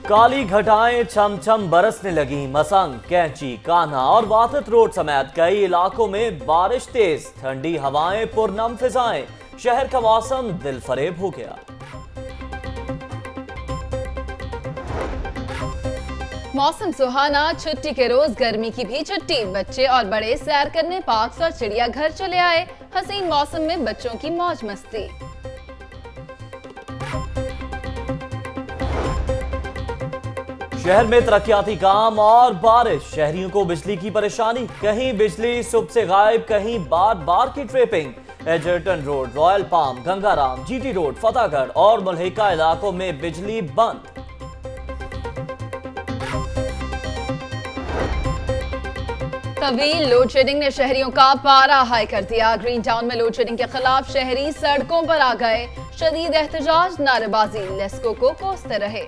काली घटाएं छम छम बरसने लगी। मसंग, कैंची, कान्हा और वाथत रोड समेत कई इलाकों में बारिश तेज, ठंडी हवाएं, पुरनम फिजाएं। शहर का मौसम दिलफरेब हो गया। मौसम सुहाना, छुट्टी के रोज गर्मी की भी छुट्टी। बच्चे और बड़े सैर करने पार्क और चिड़ियाघर चले आए। हसीन मौसम में बच्चों की मौज मस्ती। शहर में तरक्याती काम और बारिश, शहरियों को बिजली की परेशानी। कहीं बिजली सुबह से गायब, कहीं बार बार की tripping. Egerton Road, Royal Palm, Gangaram, GT Road, Fatehgarh और मलहिका इलाकों में बिजली बंद। तवील लोड शेडिंग ने शहरियों का पारा हाई कर दिया। ग्रीन टाउन में लोड शेडिंग के खिलाफ शहरी सड़कों पर आ गए। शदीद एहतजाज, नारेबाजी, लेस्को को कोसते रहे।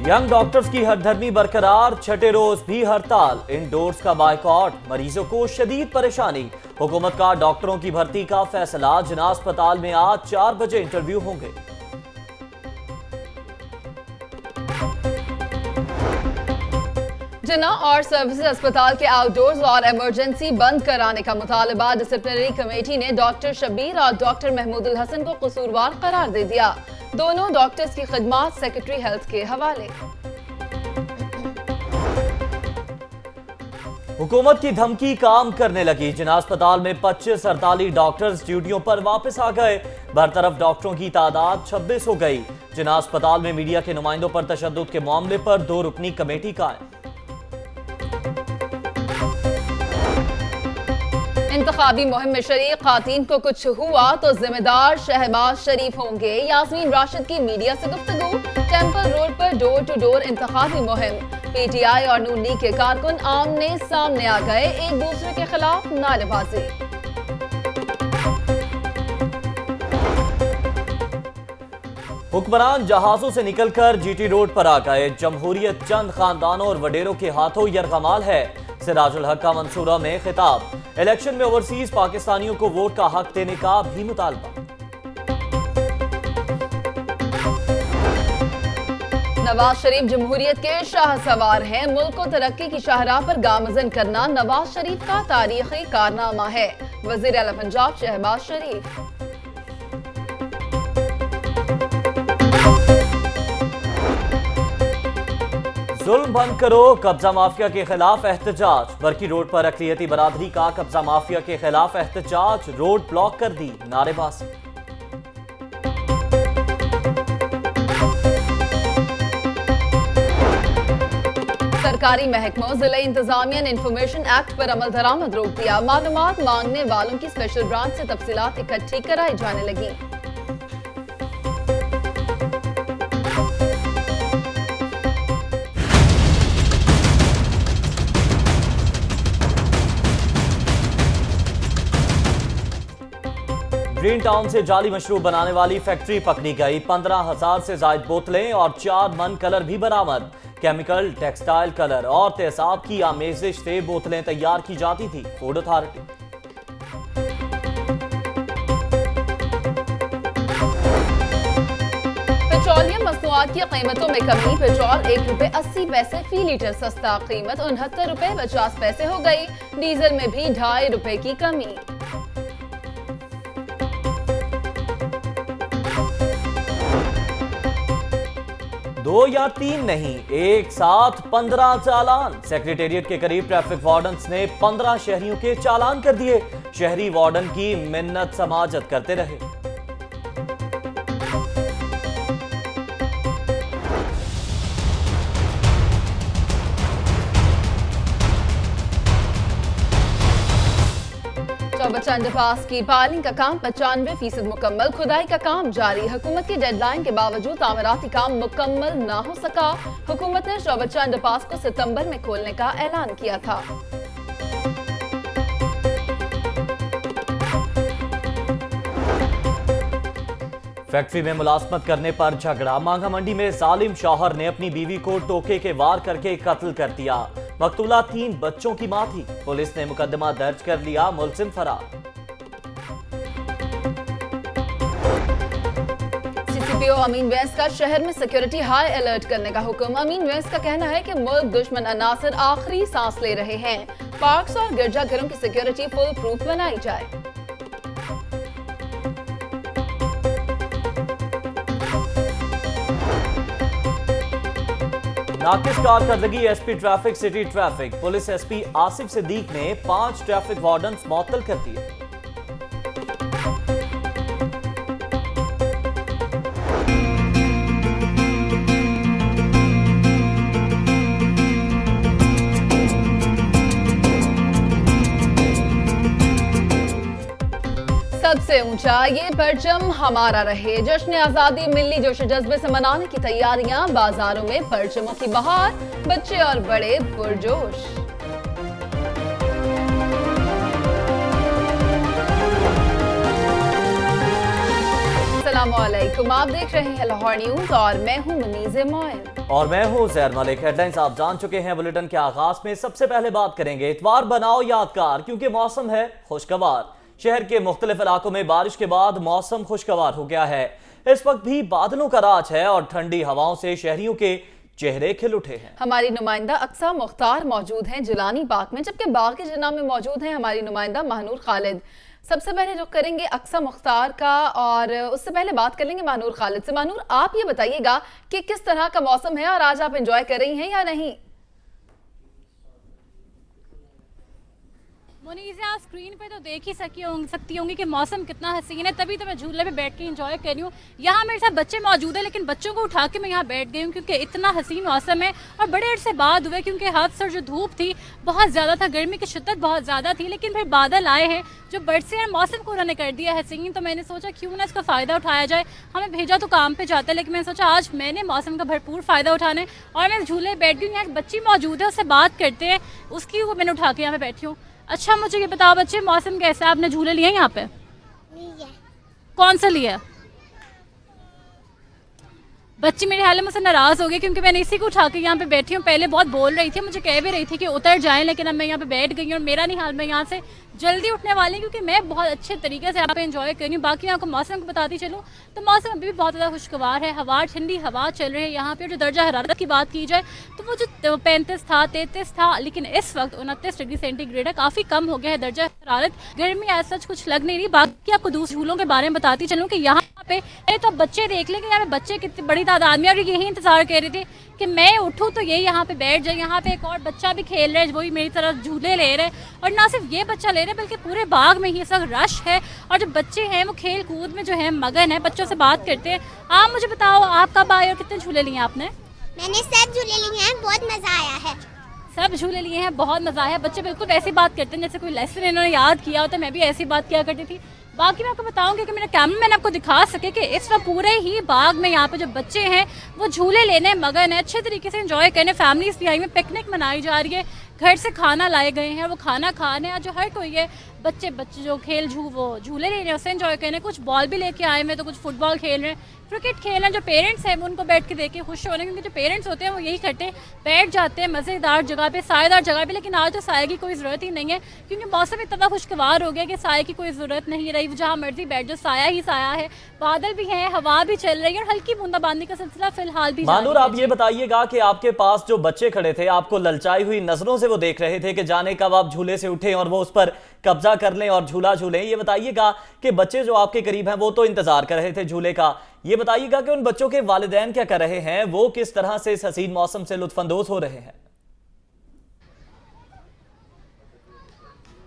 यंग डॉक्टर्स की हरधर्मी बरकरार, छठे रोज भी हड़ताल। इंडोर्स का बायकॉट, मरीजों को शदीद परेशानी। हुकूमत का डॉक्टरों की भर्ती का फैसला। जिना अस्पताल में आज 4 बजे इंटरव्यू होंगे। जिना और सर्विसेज अस्पताल के आउटडोर्स और इमरजेंसी बंद कराने का मुतालबा। डिसिप्लिनरी कमेटी ने डॉक्टर शबीर और डॉक्टर महमूदुल हसन को कसूरवार करार दे दिया। दोनों डॉक्टर्स की खिदमत सेक्रेटरी हेल्थ के हवाले। हुकूमत की धमकी काम करने लगी। जिना अस्पताल में 25-48 डॉक्टर्स ड्यूटियों पर वापस आ गए। बरतरफ डॉक्टरों की तादाद 26 हो गई। जिना अस्पताल में मीडिया के नुमाइंदों पर तशद्दुद के मामले पर 2 रुकनी कमेटी कायम। इंतखाबी मुहिम में शरीक खातीन को कुछ हुआ तो जिम्मेदार शहबाज शरीफ होंगे। यास्मीन राशिद की मीडिया से गुफ्तगू। टेंपल रोड पर डोर टू डोर इंतखाबी मुहिम। पीटीआई और नून लीग के कारकुन आमने सामने आ गए। एक दूसरे के खिलाफ नारेबाजी। हुक्मरान जहाजों से निकलकर जीटी रोड पर आ गए। जमहूरियत चंद खानदानों और वडेरों के हाथों यरगमाल है। सिराजुल हक का मंसूरा में खिताब। इलेक्शन में ओवरसीज पाकिस्तानियों को वोट का हक देने का भी मुतालबा। नवाज शरीफ जमहूरियत के शाह सवार हैं। मुल्क को तरक्की की शाहराह पर गामजन करना नवाज शरीफ का तारीखी कारनामा है। वजीर आला पंजाब शहबाज शरीफ। जुल्म बंद करो, कब्जा माफिया के खिलाफ एहतजाज। बरकी रोड पर अकलियती बरादरी का कब्जा माफिया के खिलाफ एहतजाज। रोड ब्लॉक कर दी, नारेबाजी। सरकारी महकमों, जिला इंतजामिया ने इंफॉर्मेशन एक्ट पर अमल दरामद रोक दिया। मालूमात मांगने वालों की स्पेशल ब्रांच से तफसीलात इकट्ठी कराई जाने लगी। ग्रीन टाउन से जाली मशरूब बनाने वाली फैक्ट्री पकड़ी गई। 15,000 से ज्यादा बोतलें और 4 मन कलर भी बरामद। केमिकल, टेक्सटाइल कलर और तेजाब की आमेजिश से बोतलें तैयार की जाती थी। Food authority. पेट्रोलियम मसनूआत की कीमतों में कमी। पेट्रोल ₹1.80 फी लीटर सस्ता। कीमत ₹69.50 हो गई। डीजल में भी ₹2.50 की कमी। 2 या 3 नहीं, एक साथ 15 चालान। सेक्रेटेरिएट के करीब ट्रैफिक वार्डन्स ने 15 शहरियों के चालान कर दिए। शहरी वार्डन की मिन्नत समाजत करते रहे। चौबच्चा अंडरपास की पालिंग का काम 95% मुकम्मल। खुदाई का काम जारी। हुकूमत की डेडलाइन के बावजूद तामीराती काम मुकम्मल ना हो सका। हुकूमत ने चौबच्चा अंडरपास को सितंबर में खोलने का ऐलान किया था। फैक्ट्री में मुलाजमत करने पर झगड़ा। मांगा मंडी में जालिम शौहर ने अपनी बीवी को टोके के वार करके कत्ल कर दिया। मकतूला 3 बच्चों की मां थी। पुलिस ने मुकदमा दर्ज कर लिया। मुलजिम फरार। सीपीओ अमीन वैस का शहर में सिक्योरिटी हाई अलर्ट करने का हुक्म। अमीन वैस का कहना है कि मुल्क दुश्मन अनासर आखिरी सांस ले रहे हैं। पार्क्स और गिरजाघरों की सिक्योरिटी फुल प्रूफ बनाई जाए। नाकिस कारकर्दगी SP traffic city traffic. Police SP Asif Siddique ने 5 ट्रैफिक वार्डन्स मुअत्तल कर दिए। सबसे ऊंचा ये परचम हमारा रहे। जश्न आजादी मिली जोश जज्बे से मनाने की तैयारियां। बाजारों में परचमों की बहार, बच्चे और बड़े पुरजोश। अस्सलामुअलैकुम, आप देख रहे हैं लाहौर न्यूज और मैं हूं मुनीज़े मोइन और मैं हूं ज़हर मलिक। हेडलाइंस आप जान चुके हैं। बुलेटिन के आगाज में सबसे पहले बात करेंगे इतवार बनाओ यादगार, क्योंकि मौसम है खुशगवार। शहर के मुख्तलिफ इलाकों में बारिश के बाद मौसम खुशगवार हो गया है। इस वक्त भी बादलों का राज है और ठंडी हवाओं से शहरियों के चेहरे खिल उठे हैं। हमारी नुमाइंदा अक्सा मुख्तार मौजूद हैं जिलानी बाग में, जबकि बाग के जना में मौजूद हैं हमारी नुमाइंदा महानूर खालिद। सबसे पहले रुख करेंगे अक्सा मुख्तार का और उससे पहले बात कर लेंगे महानूर खालिद से। महानूर, आप ये बताइएगा कि किस तरह का मौसम है और आज आप एंजॉय कर रही हैं या नहीं? मुनीज़ा, आप स्क्रीन पे तो देख ही सकती होंगी कि मौसम कितना हसीन है, तभी तो मैं झूले पे बैठ के एंजॉय कर रही हूँ। यहाँ मेरे साथ बच्चे मौजूद हैं, लेकिन बच्चों को उठा के मैं यहाँ बैठ गई हूँ क्योंकि इतना हसीन मौसम है और बड़े अरसे बाद हुए, क्योंकि हफ्स और जो धूप थी बहुत ज़्यादा था, गर्मी की शिद्दत बहुत ज़्यादा थी, लेकिन फिर बादल आए हैं जो बरसे हैं, मौसम को उन्होंने कर दिया हसीन। तो मैंने सोचा क्यों ना इसका फ़ायदा उठाया जाए। हमें भेजा तो काम पर जाता है, लेकिन मैंने सोचा आज मैंने मौसम का भरपूर फ़ायदा उठाना है और मैं झूले बैठ गई हूँ। यहाँ एक बच्ची मौजूद है, उससे बात करते हैं, उसकी को मैंने उठा के यहाँ पे बैठी हूँ। अच्छा, मुझे ये बताओ बच्चे, मौसम कैसा है? आपने झूले लिए यहाँ पे? नहीं है। कौन सा लिया? बच्ची मेरे हाल में मुझसे नाराज़ हो गई क्योंकि मैंने इसी को उठा के यहाँ पे बैठी हूँ। पहले बहुत बोल रही थी, मुझे कह भी रही थी कि उतर जाएं, लेकिन अब मैं यहाँ पे बैठ गई हूँ और मेरा नहीं हाल, मैं यहाँ से जल्दी उठने वाली क्योंकि मैं बहुत अच्छे तरीके से यहाँ पे एंजॉय कर रही हूँ। बाकी मैं आपको मौसम को बताती चलूँ तो मौसम अभी भी बहुत ज़्यादा खुशगवार है। हवा, ठंडी हवा चल रही है यहाँ पे। जो दर्जा हरारत की बात की जाए तो वो जो 35 था, 33 था, लेकिन इस वक्त 29 डिग्री सेंटीग्रेड है। काफ़ी कम हो गया है दर्जा हरारत। गर्मी ऐसा कुछ लग नहीं रही। बाकी आपको दूसरे झूलों के बारे में बताती चलूँ कि यहाँ पे तो बच्चे देख लें कि यहाँ पे बच्चे कितनी बड़ी तादाद में, और यही इंतजार कर रहे थे कि मैं उठूँ तो ये यहाँ पे बैठ जाए। यहाँ पे एक और बच्चा भी खेल रहा है, वही मेरी तरफ झूले ले रहे हैं, और ना सिर्फ ये बच्चा ले रहे बल्कि पूरे बाग में ही सब रश है और जो बच्चे हैं वो खेल कूद में जो है मगन है। बच्चों से बात करते हैं। आप मुझे बताओ, आप कब आए और कितने झूले लिए आपने? मैंने सब झूले लिए हैं, बहुत मजा आया है। सब झूले लिए हैं, बहुत मजा आया। बच्चे बिल्कुल ऐसी बात करते हैं जैसे कोई लेसन इन्होंने याद किया होता है। मैं भी ऐसी बात किया करती थी। बाकी मैं आपको बताऊंगी कि मेरा कैमरा मैन आपको दिखा सके कि इस वक्त पूरे ही बाग में यहाँ पे जो बच्चे हैं वो झूले लेने मगन है, अच्छे तरीके से एंजॉय करने। फैमिलीज भी आई में, पिकनिक मनाई जा रही है, घर से खाना लाए गए हैं, वो खाना खाने जो हर कोई है। बच्चे जो वो झूले ले रहे हैं, उससे एंजॉय करने। कुछ बॉल भी लेके आए हैं तो कुछ फुटबॉल खेल रहे हैं, क्रिकेट खेल रहे हैं। जो पेरेंट्स हैं वो उनको बैठ के देख के खुश हो रहे हैं, क्योंकि जो पेरेंट्स होते हैं वो यही करते हैं, बैठ जाते हैं मज़ेदार जगह पे, सायेदार जगह पे। लेकिन आज तो साये की कोई ज़रूरत ही नहीं है क्योंकि मौसम इतना खुशगवार हो गया कि साये की कोई ज़रूरत नहीं रही। जहाँ मर्जी बैठ जाओ, साया ही साया है। बादल भी हैं, हवा भी चल रही है और हल्की बूंदाबांदी का सिलसिला फिलहाल भी मानूर, आप ये बताइएगा कि आपके पास जो बच्चे खड़े थे, आपको ललचाई हुई नजरों से वो देख रहे थे कि जाने कब आप झूले से उठें और वो उस पर कब्जा कर लें और झूला झूलें। ये बताइएगा कि बच्चे जो आपके करीब हैं वो तो इंतजार कर रहे थे झूले का। ये बताइएगा कि उन बच्चों के वालिदैन क्या कर रहे हैं, वो किस तरह से इस हसीन मौसम से लुत्फानंदोज हो रहे हैं?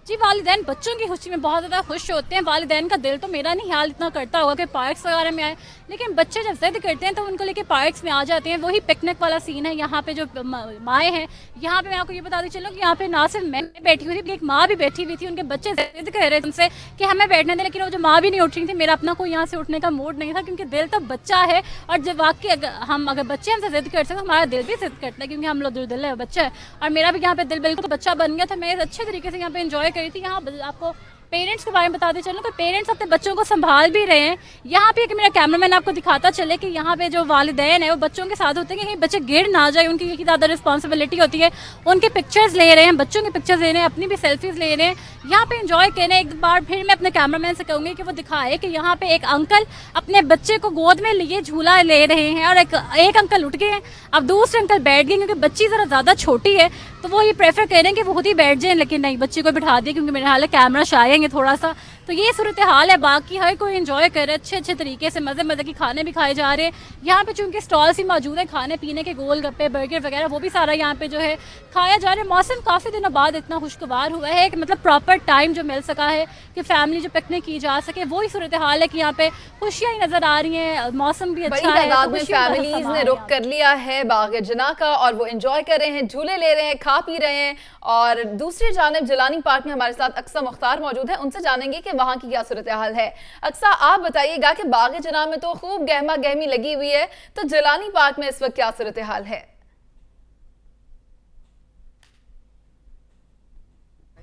जी, वालिदैन बच्चों की खुशी में बहुत ज़्यादा खुश होते हैं। वालिदैन का दिल तो मेरा नहीं हाल इतना करता होगा कि पार्क्स वगैरह में आए, लेकिन बच्चे जब जिद करते हैं तो उनको लेके पार्क्स में आ जाते हैं। वही पिकनिक वाला सीन है। यहाँ पे जो माएँ हैं, यहाँ पे मैं आपको ये बताती चलूँ कि यहाँ पे ना सिर्फ मैं बैठी हुई थी, एक माँ भी बैठी हुई थी। उनके बच्चे जिद कर रहे थे उनसे कि हमें बैठने दें, लेकिन वो जो माँ भी नहीं उठ रही थी। मेरा अपना कोई यहाँ से उठने का मूड नहीं था क्योंकि दिल तो बच्चा है, और जब वाकई अगर बच्चे हमसे जिद करते हैं तो हमारा दिल भी जिद करता है, क्योंकि हम लोग दिल है बच्चा है। और मेरा भी यहाँ पे दिल बिल्कुल बच्चा बन गया था। मैं अच्छे तरीके से यहाँ पे एंजॉय करी थी। यहाँ आपको पेरेंट्स के बारे में बताते चलूँ तो पेरेंट्स अपने बच्चों को संभाल भी रहे हैं। यहाँ पे एक मेरा कैमरामैन आपको दिखाता चले कि यहाँ पे जो वालिदैन है वो बच्चों के साथ होते हैं कि कहीं बच्चे गिर ना जाए, उनकी एक ज़्यादा रिस्पॉन्सिबिलिटी होती है। उनके पिक्चर्स ले रहे हैं, बच्चों के पिक्चर्स ले रहे हैं, अपनी भी सेल्फीज ले रहे हैं, यहाँ पे एंजॉय कर रहे हैं। एक बार फिर मैं अपने कैमरामैन से कहूँगी कि वो दिखाए कि यहाँ पे एक अंकल अपने बच्चे को गोद में लिए झूला ले रहे हैं और एक अंकल उठ गए हैं, अब दूसरे अंकल बैठ गए क्योंकि बच्ची ज़रा ज़्यादा छोटी है तो वो ये प्रेफर कर रहे हैं कि वो खुद ही बैठ जाएं, लेकिन नहीं, बच्ची को बिठा दिए क्योंकि मेरे हाल है कैमरा शायेंगे थोड़ा सा। तो ये सूरत हाल है। बाकी हर कोई एंजॉय कर रहा है अच्छे अच्छे तरीके से, मज़े मज़े के खाने भी खाए जा रहे हैं। यहाँ पे चूँकि स्टॉल्स ही मौजूद हैं खाने पीने के, गोल गप्पे बर्गर वगैरह, वो भी सारा यहाँ पे जो है खाया जा रहा है। मौसम काफ़ी दिनों बाद इतना खुशगवार हुआ है कि मतलब प्रॉपर टाइम जो मिल सका है कि फैमिली जो पिकनिक की जा सके, वही सूरत हाल है कि यहाँ पे खुशियाँ ही नज़र आ रही हैं, मौसम भी अच्छा है। बड़ी तादाद में फैमिलीज ने रुख कर लिया है बाग जना का और वो एंजॉय कर रहे हैं, झूले ले रहे हैं, खा पी रहे हैं। और दूसरी जानिब जिलानी पार्क में हमारे साथ अक्सा मुख्तार मौजूद है, उनसे जानेंगे कि वहाँ की क्या सूरत हाल है। अक्सा, आप बताइएगा कि बाग जना में तो खूब गहमा गहमी लगी हुई है, तो जिलानी पार्क में इस वक्त क्या सूरत हाल है?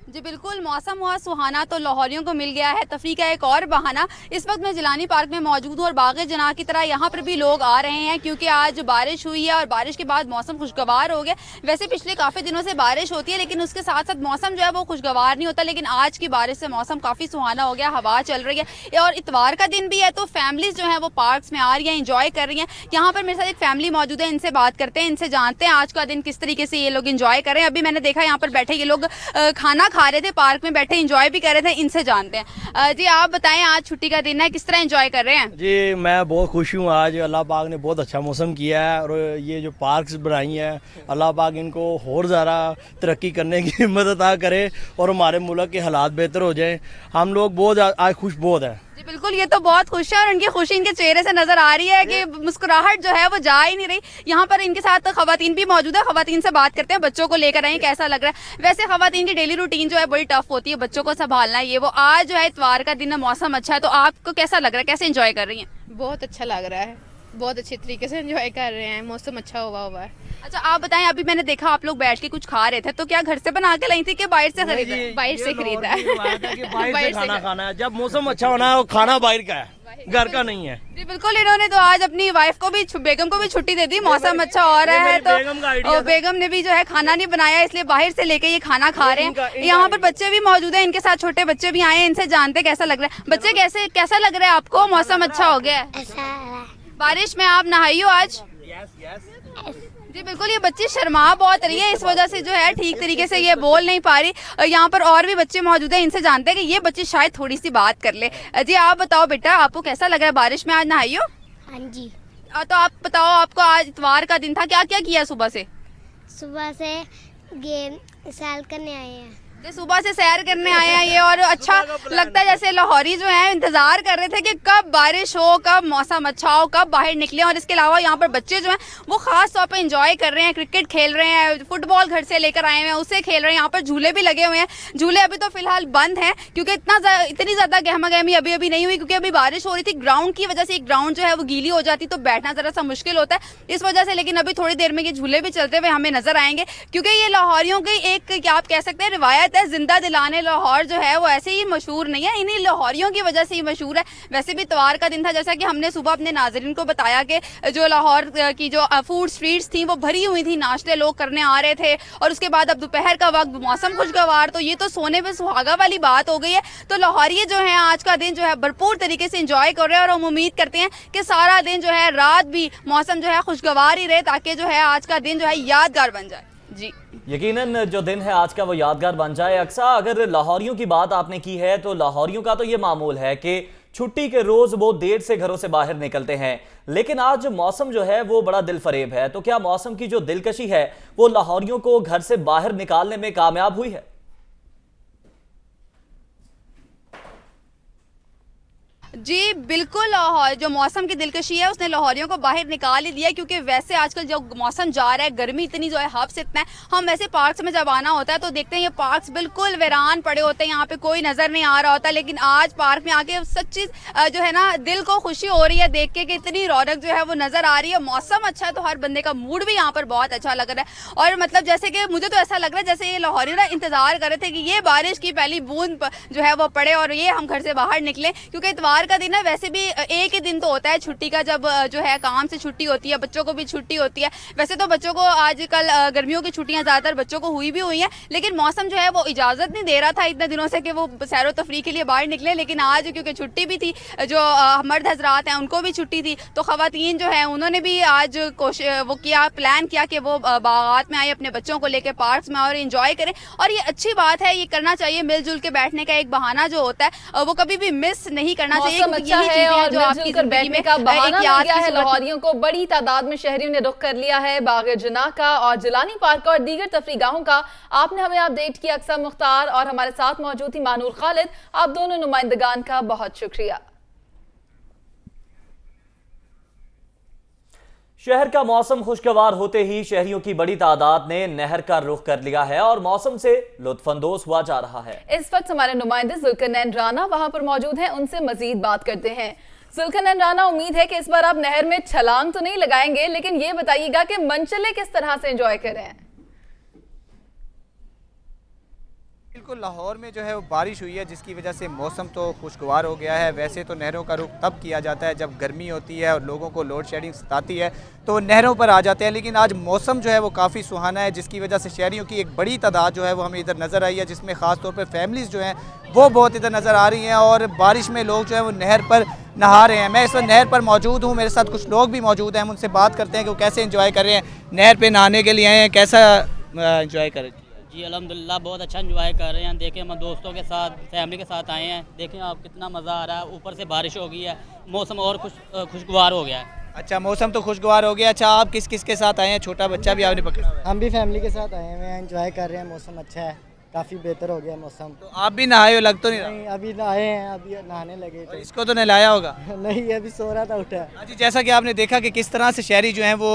जी बिल्कुल, मौसम हुआ सुहाना तो लाहौरियों को मिल गया है तफरी का एक और बहाना। इस वक्त मैं जिलानी पार्क में मौजूद हूँ और बाग़े जना की तरह यहाँ पर भी लोग आ रहे हैं क्योंकि आज बारिश हुई है और बारिश के बाद मौसम खुशगवार हो गया। वैसे पिछले काफ़ी दिनों से बारिश होती है लेकिन उसके साथ साथ मौसम जो है वो खुशगवार नहीं होता, लेकिन आज की बारिश से मौसम काफ़ी सुहाना हो गया, हवा चल रही है और इतवार का दिन भी है तो फैमिलीज जो है वो पार्क्स में आ रही हैं, इंजॉय कर रही हैं। यहाँ पर मेरे साथ एक फैमिली मौजूद है, इनसे बात करते हैं, इनसे जानते हैं आज का दिन किस तरीके से ये लोग इंजॉय कर रहे हैं। अभी मैंने देखा यहाँ पर बैठे ये लोग खाना खा रहे थे, पार्क में बैठे एंजॉय भी कर रहे थे, इनसे जानते हैं। जी आप बताएं, आज छुट्टी का दिन है, किस तरह एंजॉय कर रहे हैं? जी मैं बहुत खुश हूँ, आज अल्लाह पाक ने बहुत अच्छा मौसम किया है और ये जो पार्क्स बनाई हैं अल्लाह पाक इनको और ज़्यादा तरक्की करने की हिम्मत अता करे और हमारे मुल्क के हालात बेहतर हो जाएं। हम लोग बहुत आज खुश बहुत हैं। जी बिल्कुल, ये तो बहुत खुश है और इनकी खुशी इनके चेहरे से नजर आ रही है कि मुस्कुराहट जो है वो जा ही नहीं रही। यहाँ पर इनके साथ खवातीन भी मौजूद है, खवातीन से बात करते हैं, बच्चों को लेकर आए, कैसा लग रहा है? वैसे खवातीन की डेली रूटीन जो है बड़ी टफ होती है, बच्चों को संभालना है ये वो। आज जो है इतवार का दिन है, मौसम अच्छा है, तो आपको कैसा लग रहा है, कैसे एंजॉय कर रही हैं? बहुत अच्छा लग रहा है, बहुत अच्छे तरीके से एंजॉय कर रहे हैं, मौसम अच्छा हुआ है। अच्छा आप बताएं, अभी मैंने देखा आप लोग बैठ के कुछ खा रहे थे, तो क्या घर से बना के लाई थी कि बाहर से खरीदा? बाहर से खरीदा है। बाहर से खाना खाना है, जब मौसम अच्छा होना है वो खाना बाहर का है, घर का नहीं है। जी बिल्कुल, इन्होंने तो आज अपनी वाइफ को भी, बेगम को भी छुट्टी दे दी, मौसम अच्छा हो रहा है तो बेगम ने भी जो है खाना नहीं बनाया इसलिए बाहर से लेके ये खाना खा रहे हैं। यहाँ पर बच्चे भी मौजूद हैं, इनके साथ छोटे बच्चे भी आए हैं, इनसे जानते कैसा लग रहा है। बच्चे कैसा लग रहा है आपको? मौसम अच्छा हो गया है, बारिश में आप नहाई हो आज? जी बिल्कुल, ये बच्ची शर्मा बहुत रही है, इस वजह से जो है ठीक तरीके से ये बोल नहीं पा रही। यहाँ पर और भी बच्चे मौजूद हैं, इनसे जानते हैं कि ये बच्ची शायद थोड़ी सी बात कर ले। जी आप बताओ बेटा, आपको कैसा लग रहा है, बारिश में आज नहाई हो? हाँ जी। तो आप बताओ, आपको आज इतवार का दिन था, क्या क्या किया सुबह से? सुबह से गेम सैर करने आए हैं। सुबह से सैर करने आए हैं ये, और अच्छा लगता है जैसे लाहौरी जो है इंतजार कर रहे थे कि कब बारिश हो, कब मौसम अच्छा हो, कब बाहर निकले। और इसके अलावा यहाँ पर बच्चे जो हैं वो खास तौर पे एंजॉय कर रहे हैं, क्रिकेट खेल रहे हैं, फुटबॉल घर से लेकर आए हुए हैं उसे खेल रहे हैं। यहाँ पर झूले भी लगे हुए हैं, झूले अभी तो फिलहाल बंद हैं क्योंकि इतनी ज्यादा गहमा गहमी अभी नहीं हुई क्योंकि अभी बारिश हो रही थी। ग्राउंड की वजह से ग्राउंड जो है वो गीली हो जाती तो बैठना जरा सा मुश्किल होता है इस वजह से, लेकिन अभी थोड़ी देर में ये झूले भी चलते हुए हमें नजर आएंगे क्योंकि ये लाहौरियों की एक क्या आप कह सकते हैं रिवायत है, जिंदा दिलाने। लाहौर जो है वो ऐसे ही मशहूर नहीं है, इन्हीं लाहौरियों की वजह से ही मशहूर है। वैसे भी इतवार का दिन था, जैसा कि हमने सुबह अपने नाज़रीन को बताया कि जो लाहौर की जो फूड स्ट्रीट्स थी वो भरी हुई थी, नाश्ते लोग करने आ रहे थे और उसके बाद अब दोपहर का वक्त, मौसम खुशगवार, तो ये तो सोने पे सुहागा वाली बात हो गई है। तो लाहौरी जो है आज का दिन जो है भरपूर तरीके से इंजॉय कर रहे हैं और हम उम्मीद करते हैं कि सारा दिन जो है, रात भी मौसम जो है खुशगवार ही रहे ताकि जो है आज का दिन जो है यादगार बन जाए। जी यकीनन जो दिन है आज का वो यादगार बन जाए। अक्सा, अगर लाहौरियों की बात आपने की है तो लाहौरियों का तो ये मामूल है कि छुट्टी के रोज वो देर से घरों से बाहर निकलते हैं, लेकिन आज मौसम जो है वो बड़ा दिलफरेब है। तो क्या मौसम की जो दिलकशी है वो लाहौरियों को घर से बाहर निकालने में कामयाब हुई है? जी बिल्कुल, लाहौर जो मौसम की दिलकशी है उसने लाहौरियों को बाहर निकाल ही दिया, क्योंकि वैसे आजकल जो मौसम जा रहा है, गर्मी इतनी जो है, हब्स इतना है, हम वैसे पार्क्स में जब आना होता है तो देखते हैं ये पार्क्स बिल्कुल वीरान पड़े होते हैं, यहाँ पे कोई नज़र नहीं आ रहा होता। लेकिन आज पार्क में आके सच्ची जो है ना दिल को खुशी हो रही है देख के कि इतनी रौनक जो है वो नज़र आ रही है। मौसम अच्छा है तो हर बंदे का मूड भी यहाँ पर बहुत अच्छा लग रहा है। और मतलब जैसे कि मुझे तो ऐसा लग रहा है जैसे ये लाहौरी ना इंतज़ार कर रहे थे कि ये बारिश की पहली बूंद जो है वो पड़े और ये हम घर से बाहर निकले, क्योंकि इतवार का दिन है, वैसे भी एक ही दिन तो होता है छुट्टी का, जब जो है काम से छुट्टी होती है, बच्चों को भी छुट्टी होती है। वैसे तो बच्चों को आजकल गर्मियों की छुट्टियां ज़्यादातर बच्चों को हुई भी हुई हैं, लेकिन मौसम जो है वो इजाज़त नहीं दे रहा था इतने दिनों से कि वो सैर व तफरी के लिए बाहर निकले। लेकिन आज क्योंकि छुट्टी भी थी, जो मर्द हजरात हैं उनको भी छुट्टी थी, तो ख़वातीन जो है उन्होंने भी आज वो प्लान किया कि वो बागात में आए, अपने बच्चों को लेकर पार्क्स में और इंजॉय करें। और ये अच्छी बात है, ये करना चाहिए। मिलजुल के बैठने का एक बहाना जो होता है वो कभी भी मिस नहीं करना चाहिए, मौसम अच्छा है और मिलजुल कर बैठने का बहाना मिल गया है लाहौरियों को। बड़ी तादाद में शहरियों ने रुख कर लिया है बाग जना का और जिलानी पार्क और दीगर तफरीगाहों का। आपने हमें अपडेट किया अक्सर मुख्तार, और हमारे साथ मौजूद थी मानूर खालिद। आप दोनों नुमाइंदगान का बहुत शुक्रिया। शहर का मौसम खुशगवार होते ही शहरियों की बड़ी तादाद ने नहर का रुख कर लिया है और मौसम से लुत्फानंदोज हुआ जा रहा है। इस वक्त हमारे नुमाइंदे जुल्करनैन राना वहां पर मौजूद हैं, उनसे मजीद बात करते हैं। जुल्करनैन राना, उम्मीद है कि इस बार आप नहर में छलांग तो नहीं लगाएंगे, लेकिन ये बताइएगा कि मंचले किस तरह से एंजॉय कर रहे हैं? बिल्कुल, लाहौर में जो है वो बारिश हुई है, जिसकी वजह से मौसम तो खुशगवार हो गया है। वैसे तो नहरों का रुख तब किया जाता है जब गर्मी होती है और लोगों को लोड शेडिंग सताती है, तो नहरों पर आ जाते हैं। लेकिन आज मौसम जो है वो काफ़ी सुहाना है, जिसकी वजह से शहरियों की एक बड़ी तादाद जो है वो हमें इधर नज़र आई है, जिसमें ख़ास तौर पर फैमिलीज़ जो हैं वो बहुत इधर नज़र आ रही हैं और बारिश में लोग जो है वो नहर पर नहा रहे हैं। मैं इस वक्त नहर पर मौजूद हूँ, मेरे साथ कुछ लोग भी मौजूद हैं, हम उनसे बात करते हैं कि वो कैसे इंजॉय कर रहे हैं, नहर पर नहाने के लिए आए हैं, कैसा इंजॉय कर रहे हैं। जी अल्हम्दुलिल्लाह बहुत अच्छा एंजॉय कर रहे हैं। देखें हम दोस्तों के साथ, फैमिली के साथ आए हैं, देखें आप कितना मज़ा आ रहा है। ऊपर से बारिश हो गई है, मौसम और खुशगवार हो गया है। अच्छा, मौसम तो खुशगवार हो गया। अच्छा, आप किस किस के साथ आए हैं? छोटा बच्चा भी आपने पकड़ा हुआ है। हम भी फैमिली के साथ आए हुए हैं, एंजॉय कर रहे हैं। मौसम अच्छा है, काफ़ी बेहतर हो गया मौसम। तो आप भी नहाए हो? लग तो नहीं रहा। नहीं, अभी नहाए हैं, अभी नहाने लगे थे। इसको तो नहलाया होगा। नहीं, अभी सो रहा था, उठा। हाँ जी, जैसा कि आपने देखा कि किस तरह से शहरी जो हैं वो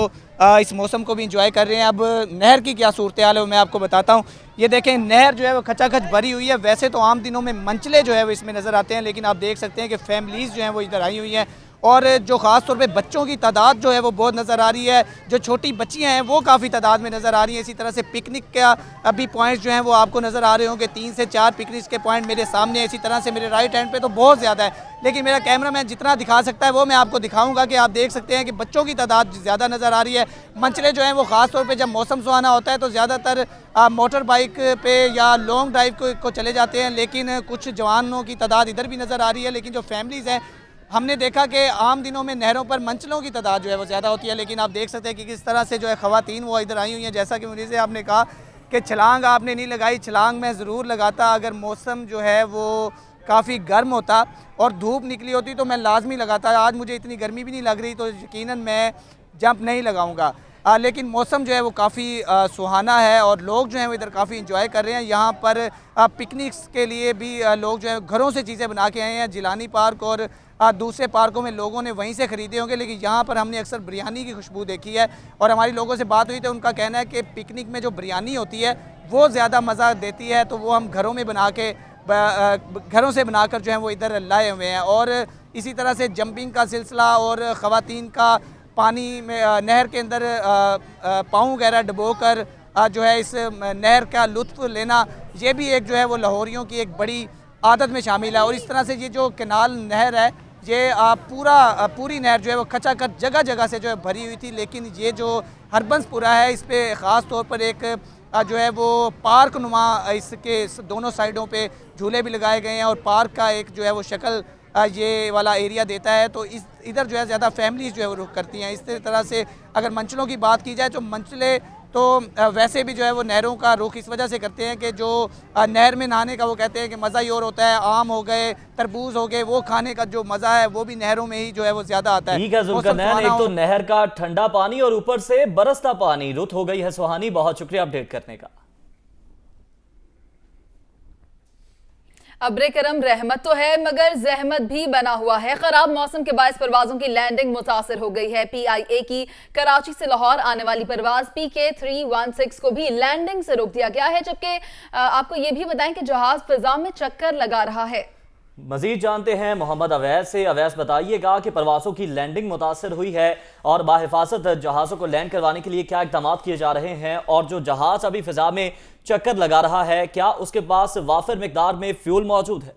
इस मौसम को भी इंजॉय कर रहे हैं। अब नहर की क्या सूरत हाल है वो मैं आपको बताता हूँ। ये देखें, नहर जो है वो खचाखच भरी हुई है। वैसे तो आम दिनों में मंचले जो है वो इसमें नज़र आते हैं, लेकिन आप देख सकते हैं कि फैमिलीज़ जो हैं वो इधर आई हुई हैं और जो ख़ास तौर पे बच्चों की तादाद जो है वो बहुत नज़र आ रही है। जो छोटी बच्चियां हैं वो काफ़ी तादाद में नज़र आ रही हैं। इसी तरह से पिकनिक का अभी पॉइंट्स जो हैं वो आपको नज़र आ रहे होंगे, 3 से 4 पिकनिक के पॉइंट मेरे सामने है। इसी तरह से मेरे राइट हैंड पे तो बहुत ज़्यादा है, लेकिन मेरा कैमरामैन जितना दिखा सकता है वो मैं आपको दिखाऊंगा कि आप देख सकते हैं कि बच्चों की तादाद ज़्यादा नज़र आ रही है। मंचले जो हैं वो ख़ास तौर पर जब मौसम सुहाना होता है तो ज़्यादातर मोटर बाइक पे या लॉन्ग ड्राइव को चले जाते हैं, लेकिन कुछ जवानों की तादाद इधर भी नज़र आ रही है। लेकिन जो फैमिलीज़ हैं, हमने देखा कि आम दिनों में नहरों पर मंचलों की तादाद जो है वो ज़्यादा होती है, लेकिन आप देख सकते हैं कि किस तरह से जो है ख़वातीन वो इधर आई हुई हैं। जैसा कि मुझे से आपने कहा कि छलांग आपने नहीं लगाई, छलांग मैं ज़रूर लगाता अगर मौसम जो है वो काफ़ी गर्म होता और धूप निकली होती तो मैं लाजमी लगाता। आज मुझे इतनी गर्मी भी नहीं लग रही तो यकीनन मैं जंप नहीं लगाऊंगा। लेकिन मौसम जो है वो काफ़ी सुहाना है और लोग जो हैं वो इधर काफ़ी इंजॉय कर रहे हैं। यहाँ पर पिकनिक्स के लिए भी लोग जो है घरों से चीज़ें बना के आए हैं। जिलानी पार्क और दूसरे पार्कों में लोगों ने वहीं से ख़रीदे होंगे, लेकिन यहाँ पर हमने अक्सर बिरयानी की खुशबू देखी है और हमारी लोगों से बात हुई तो उनका कहना है कि पिकनिक में जो बिरयानी होती है वो ज़्यादा मज़ा देती है, तो वो हम घरों में बना के घरों से बनाकर जो है वो इधर लाए हुए हैं। और इसी तरह से जंपिंग का सिलसिला और ख़वातीन का पानी में नहर के अंदर पाँव वगैरह डबो कर जो है इस नहर का लुत्फ़ लेना, ये भी एक जो है वो लाहौरियों की एक बड़ी आदत में शामिल है। और इस तरह से ये जो कैनाल नहर है, ये पूरी नहर जो है वो खचाखच जगह जगह से जो है भरी हुई थी, लेकिन ये जो हरबंसपुरा है इस पर ख़ास तौर पर एक जो है वो पार्क नुमा इसके दोनों साइडों पे झूले भी लगाए गए हैं और पार्क का एक जो है वो शक्ल ये वाला एरिया देता है। तो इस इधर जो है ज़्यादा फैमिलीज़ जो है वो रुख करती हैं। इस तरह से अगर मंचलों की बात की जाए तो मंचले तो वैसे भी जो है वो नहरों का रुख इस वजह से करते हैं कि जो नहर में नहाने का वो कहते हैं कि मज़ा ही और होता है। आम हो गए, तरबूज हो गए, वो खाने का जो मज़ा है वो भी नहरों में ही जो है वो ज़्यादा आता है। ठीक है जुल्करनैन, एक तो नहर का ठंडा पानी और ऊपर से बरसता पानी, रुत हो गई है सुहानी। बहुत शुक्रिया अपडेट करने का। अब्रे करम रहमत तो है मगर जहमत भी बना हुआ है। खराब मौसम के बायस परवाजों की लैंडिंग मुतासिर हो गई है। PIA की कराची से लाहौर आने वाली परवाज PK 316 को भी लैंडिंग से रोक दिया गया है, जबकि आपको ये भी बताएं कि जहाज फिजा में चक्कर लगा रहा है। मजीद जानते हैं मोहम्मद अवैस से। अवैस बताइएगा कि परवासों की लैंडिंग मुतासर हुई है और बाहिफाजत जहाज़ों को लैंड करवाने के लिए क्या इक़दाम किए जा रहे हैं, और जो जहाज़ अभी फिजा में चक्कर लगा रहा है क्या उसके पास वाफिर मिकदार में फ्यूल मौजूद है?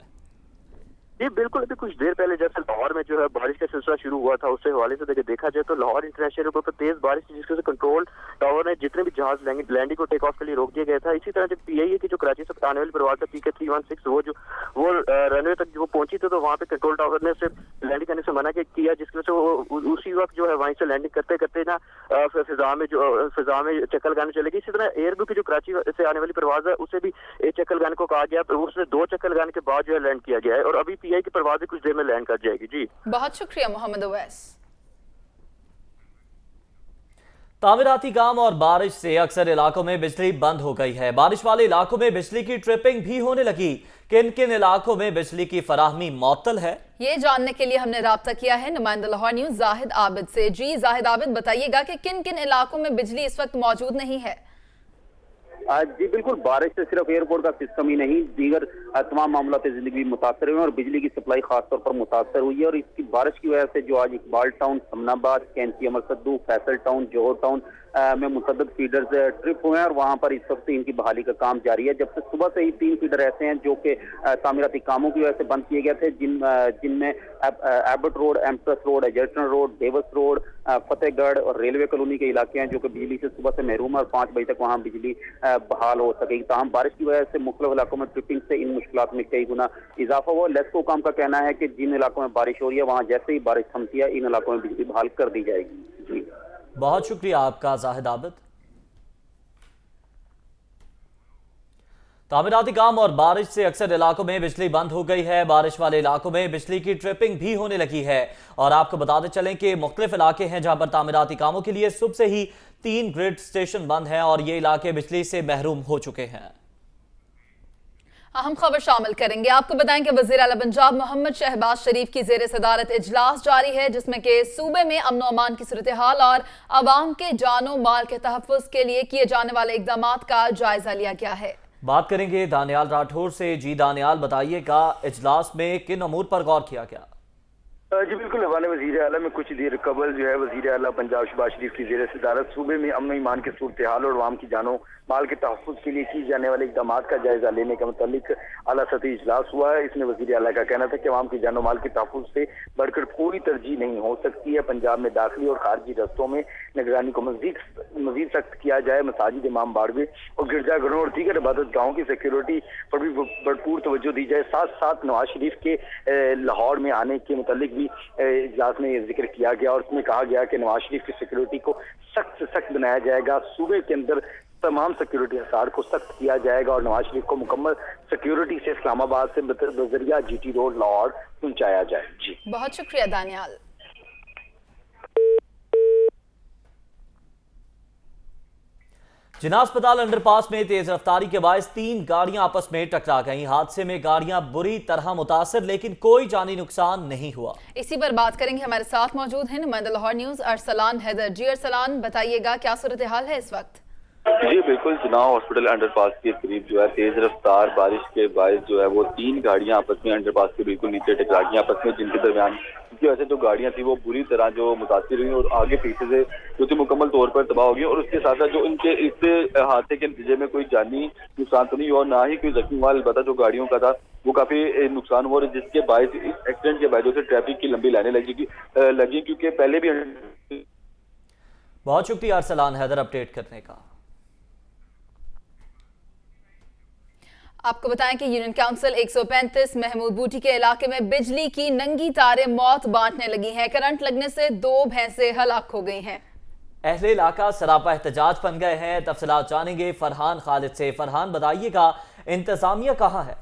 जी बिल्कुल, अभी कुछ देर पहले जब लाहौर में जो है बारिश का सिलसिला शुरू हुआ था उससे हवाले से देखा जाए तो लाहौर इंटरनेशनल एयरपोर्ट पर तेज बारिश थी, जिसकी वजह से कंट्रोल टावर ने जितने भी जहाज लैंडिंग को टेक ऑफ के लिए रोक दिया गया था। इसी तरह जब PIA की जो कराची से आने वाली परवाज था PK 316 वो रनवे तक वो पहुंची थी, तो वहाँ पे कंट्रोल टावर ने उसे लैंडिंग करने से मना किया, जिसकी वजह से वो उसी वक्त जो है वहीं से लैंडिंग करते करते ना फिजा में चक्कर लगाने चलेगी। इसी तरह एयरब्लू की जो कराची से आने वाली परवाज है उसे भी एक चक्कर लगाने को कहा गया, उसने 2 चक्कर लगाने के बाद जो है लैंड किया गया है और अभी PIA की परवाज कुछ देर में लैंड कर जाएगी। जी बहुत शुक्रिया मोहम्मद अवैस। तामीराती काम और बारिश से अक्सर इलाकों में बिजली बंद हो गई है। बारिश वाले इलाकों में बिजली की ट्रिपिंग भी होने लगी। किन किन इलाकों में बिजली की फराहमी मअतल है, ये जानने के लिए हमने राब्ता किया है नुमाइंदा लाहौर न्यूज जाहिद आबिद से। जी जाहिद आबिद, बताइएगा कि किन किन इलाकों में बिजली इस वक्त मौजूद नहीं है? जी बिल्कुल, बारिश से सिर्फ एयरपोर्ट का सिस्टम ही नहीं, दीगर तमाम मामला जिंदगी मुतासर हुए और बिजली की सप्लाई खासतौर पर मुतासर हुई है। और इसकी बारिश की वजह से जो आज इकबाल टाउन, समनाबाद, कैंची अमर सद्दू, फैसल टाउन, जोहर टाउन में मुतअद्दिद फीडर्स ट्रिप हुए हैं और वहां पर इस वक्त इनकी बहाली का काम जारी है। जब से सुबह से ही 3 फीडर ऐसे हैं जो कि तामीराती कामों की वजह से बंद किए गए थे, जिनमें Abbott Road, Empress Road, Egerton Road, Davis Road, Fatehgarh और रेलवे कॉलोनी के इलाके हैं जो कि बिजली से सुबह से महरूम है और 5 बजे तक वहाँ बिजली बहाल हो सकेगी। ताहम बारिश की वजह से मुख्तलिफ इलाकों में ट्रिपिंग से इन मुश्किलात में कई गुना इजाफा हुआ। लेस्को काम का कहना है कि जिन इलाकों में बारिश हो रही है वहाँ जैसे ही बारिश थमती है इन इलाकों में बिजली बहाल कर दी जाएगी। जी बहुत शुक्रिया आपका जाहिद आबिद। तामीराती काम और बारिश से अक्सर इलाकों में बिजली बंद हो गई है। बारिश वाले इलाकों में बिजली की ट्रिपिंग भी होने लगी है और आपको बताते चलें कि मुख्तलिफ इलाके हैं जहां पर तामीराती कामों के लिए सुबह से ही 3 ग्रिड स्टेशन बंद हैं और ये इलाके बिजली से महरूम हो चुके हैं। अहम खबर शामिल करेंगे। आपको बताएं कि वज़ीर आला पंजाब मोहम्मद शहबाज शरीफ की ज़ेर सदारत इजलास जारी है, जिसमें कि सूबे में अमन अमान की सूरत हाल और आवाम के जानो माल के तहफ़्फ़ुज़ के लिए किए जाने वाले इक़दामात का जायजा लिया गया है। बात करेंगे दानियाल राठौर से। जी दानियाल, बताइएगा इजलास में किन अमूर पर गौर किया गया? जी बिल्कुल, हवाले वज़ीर आला में कुछ देर कबल जो है वज़ीर आला पंजाब शहबाज शरीफ की ज़ेर सदारत सूबे में अमन ईमान की सूरत हाल और आवाम की जानो माल के तहफ़्फ़ुज़ के लिए की जाने वाले इक़दाम का जायजा लेने का मुतालिक आला सतही इजलास हुआ है। इसमें वज़ीर आला का कहना था कि आवाम की जानो माल के तहफ़्फ़ुज़ से बढ़कर कोई तरजीह नहीं हो सकती है। पंजाब में दाखिली और खारजी रस्तों में निगरानी को मज़ीद सख्त किया जाए। मसाजिद, इमाम बाड़वे और गिरजाघरों और दीगर इबादत गाहों की सिक्योरिटी पर भी भरपूर तवज्जो दी जाए। साथ साथ नवाज शरीफ के लाहौर में आने के मुतालिक भी इजलास में जिक्र किया गया और उसमें कहा गया कि नवाज शरीफ की सिक्योरिटी को सख्त से सख्त बनाया जाएगा। सूबे के अंदर तमाम सिक्योरिटी हिसार को सख्त किया जाएगा और नवाज शरीफ को मुकम्मल सिक्योरिटी से इस्लामाबाद से बजरिया GT रोड लाहौर पहुंचाया जाए। जी बहुत शुक्रिया दानियाल। जिना अस्पताल अंडरपास में तेज रफ्तारी के बायस 3 गाड़ियां आपस में टकरा गईं। हादसे में गाड़ियां बुरी तरह मुतासर, लेकिन कोई जानी नुकसान नहीं हुआ। इसी पर बात करेंगे, हमारे साथ मौजूद हैं नुमाइंदा लाहौर न्यूज अरसलान हैदर। जी अरसलान, बताइएगा क्या सूरत हाल है इस वक्त? जी बिल्कुल, जिना हॉस्पिटल अंडरपास के करीब जो है तेज रफ्तार बारिश के बायस जो है वो 3 गाड़ियां आपस में अंडरपास के बिल्कुल नीचे टकरा गई आपस में, जिनके दरमियान की वजह से जो गाड़ियां थी वो बुरी तरह जो मुतासिर हुई और आगे पीछे से जो थी मुकम्मल तौर पर तबाह हो गई। और उसके साथ साथ जो इनके इस हादसे के नतीजे में कोई जानी नुकसान तो नहीं हुआ, ना ही कोई जख्मी हुआ। अलबत्ता जो गाड़ियों का था वो काफी नुकसान हुआ, जिसके बायस इस एक्सीडेंट के बाद से ट्रैफिक की लंबी लाइनें लगी क्योंकि पहले भी। बहुत शुक्रिया अरसलान हैदर अपडेट करने का। आपको बताएं कि यूनियन काउंसिल 135 महमूद बूटी के इलाके में बिजली की नंगी तारें मौत बांटने लगी हैं। करंट लगने से 2 भैंसें हलाक हो गई हैं। अहले इलाका सरापा एहतजाज बन गए हैं। तफसीलात जानेंगे फरहान खालिद से। फरहान, बताइएगा इंतजामिया कहाँ है?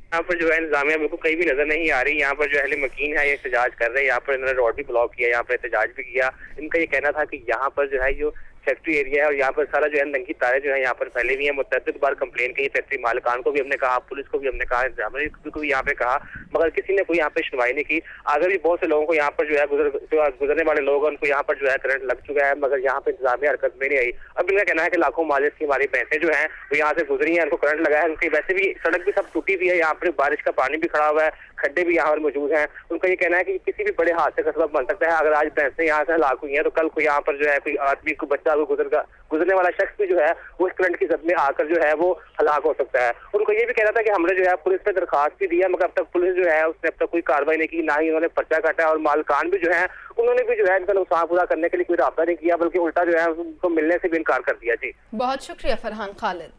यहाँ पर जो है इंतजामिया बिल्कुल कहीं भी नजर नहीं आ रही। यहाँ पर जो अहले मकीन है ये एहतजाज कर रहे हैं। यहाँ पर इन्होंने रोड भी ब्लॉक किया, यहाँ पर एहतजाज भी किया। इनका ये कहना था कि यहाँ पर जो है जो फैक्ट्री एरिया है और यहाँ पर सारा जो है नंगी तारे जो है यहाँ पर फैली हुई है। मुतअद्दिद बार कंप्लेन की फैक्ट्री मालिकान को भी हमने कहा, पुलिस को भी हमने कहा, इंतजामिया को भी यहाँ पे कहा, मगर किसी ने कोई यहाँ पे सुनवाई नहीं की। आगे भी बहुत से लोगों को यहाँ पर जो है गुजरने वाले लोग उनको यहाँ पर जो है करंट लग चुका है, मगर यहाँ पे इंतजामिया हरकत में नहीं आई। अब इनका कहना है कि लाखों मालिक की हमारी भैंसें जो है वो यहाँ से गुजरी है, उनको करंट लगा है। उनकी वैसे भी सड़क भी सब टूटी हुई है, यहाँ पर बारिश का पानी भी खड़ा हुआ है, खड्डे भी यहाँ पर मौजूद हैं। उनका ये कहना है कि किसी भी बड़े हादसे का सबब बन सकता है। अगर आज भैंसें यहाँ से हलाक हुई हैं तो कल को यहाँ पर जो है कोई आदमी को बच्चा को गुजरने वाला शख्स भी जो है वो इस करंट की जद में आकर जो है वो हलाक हो सकता है। उनको ये भी कहना था कि हमने जो है पुलिस पे दरखास्त भी दिया, मगर अब तक पुलिस जो है उसने अब तक कोई कार्रवाई नहीं की, ना ही उन्होंने पर्चा काटा। और मालकान भी जो है उन्होंने भी जो है इनका नुकसान पूरा करने के लिए कोई राब्ता नहीं किया, बल्कि उल्टा जो है उनको मिलने से भी इनकार कर दिया। जी बहुत शुक्रिया फरहान खालिद।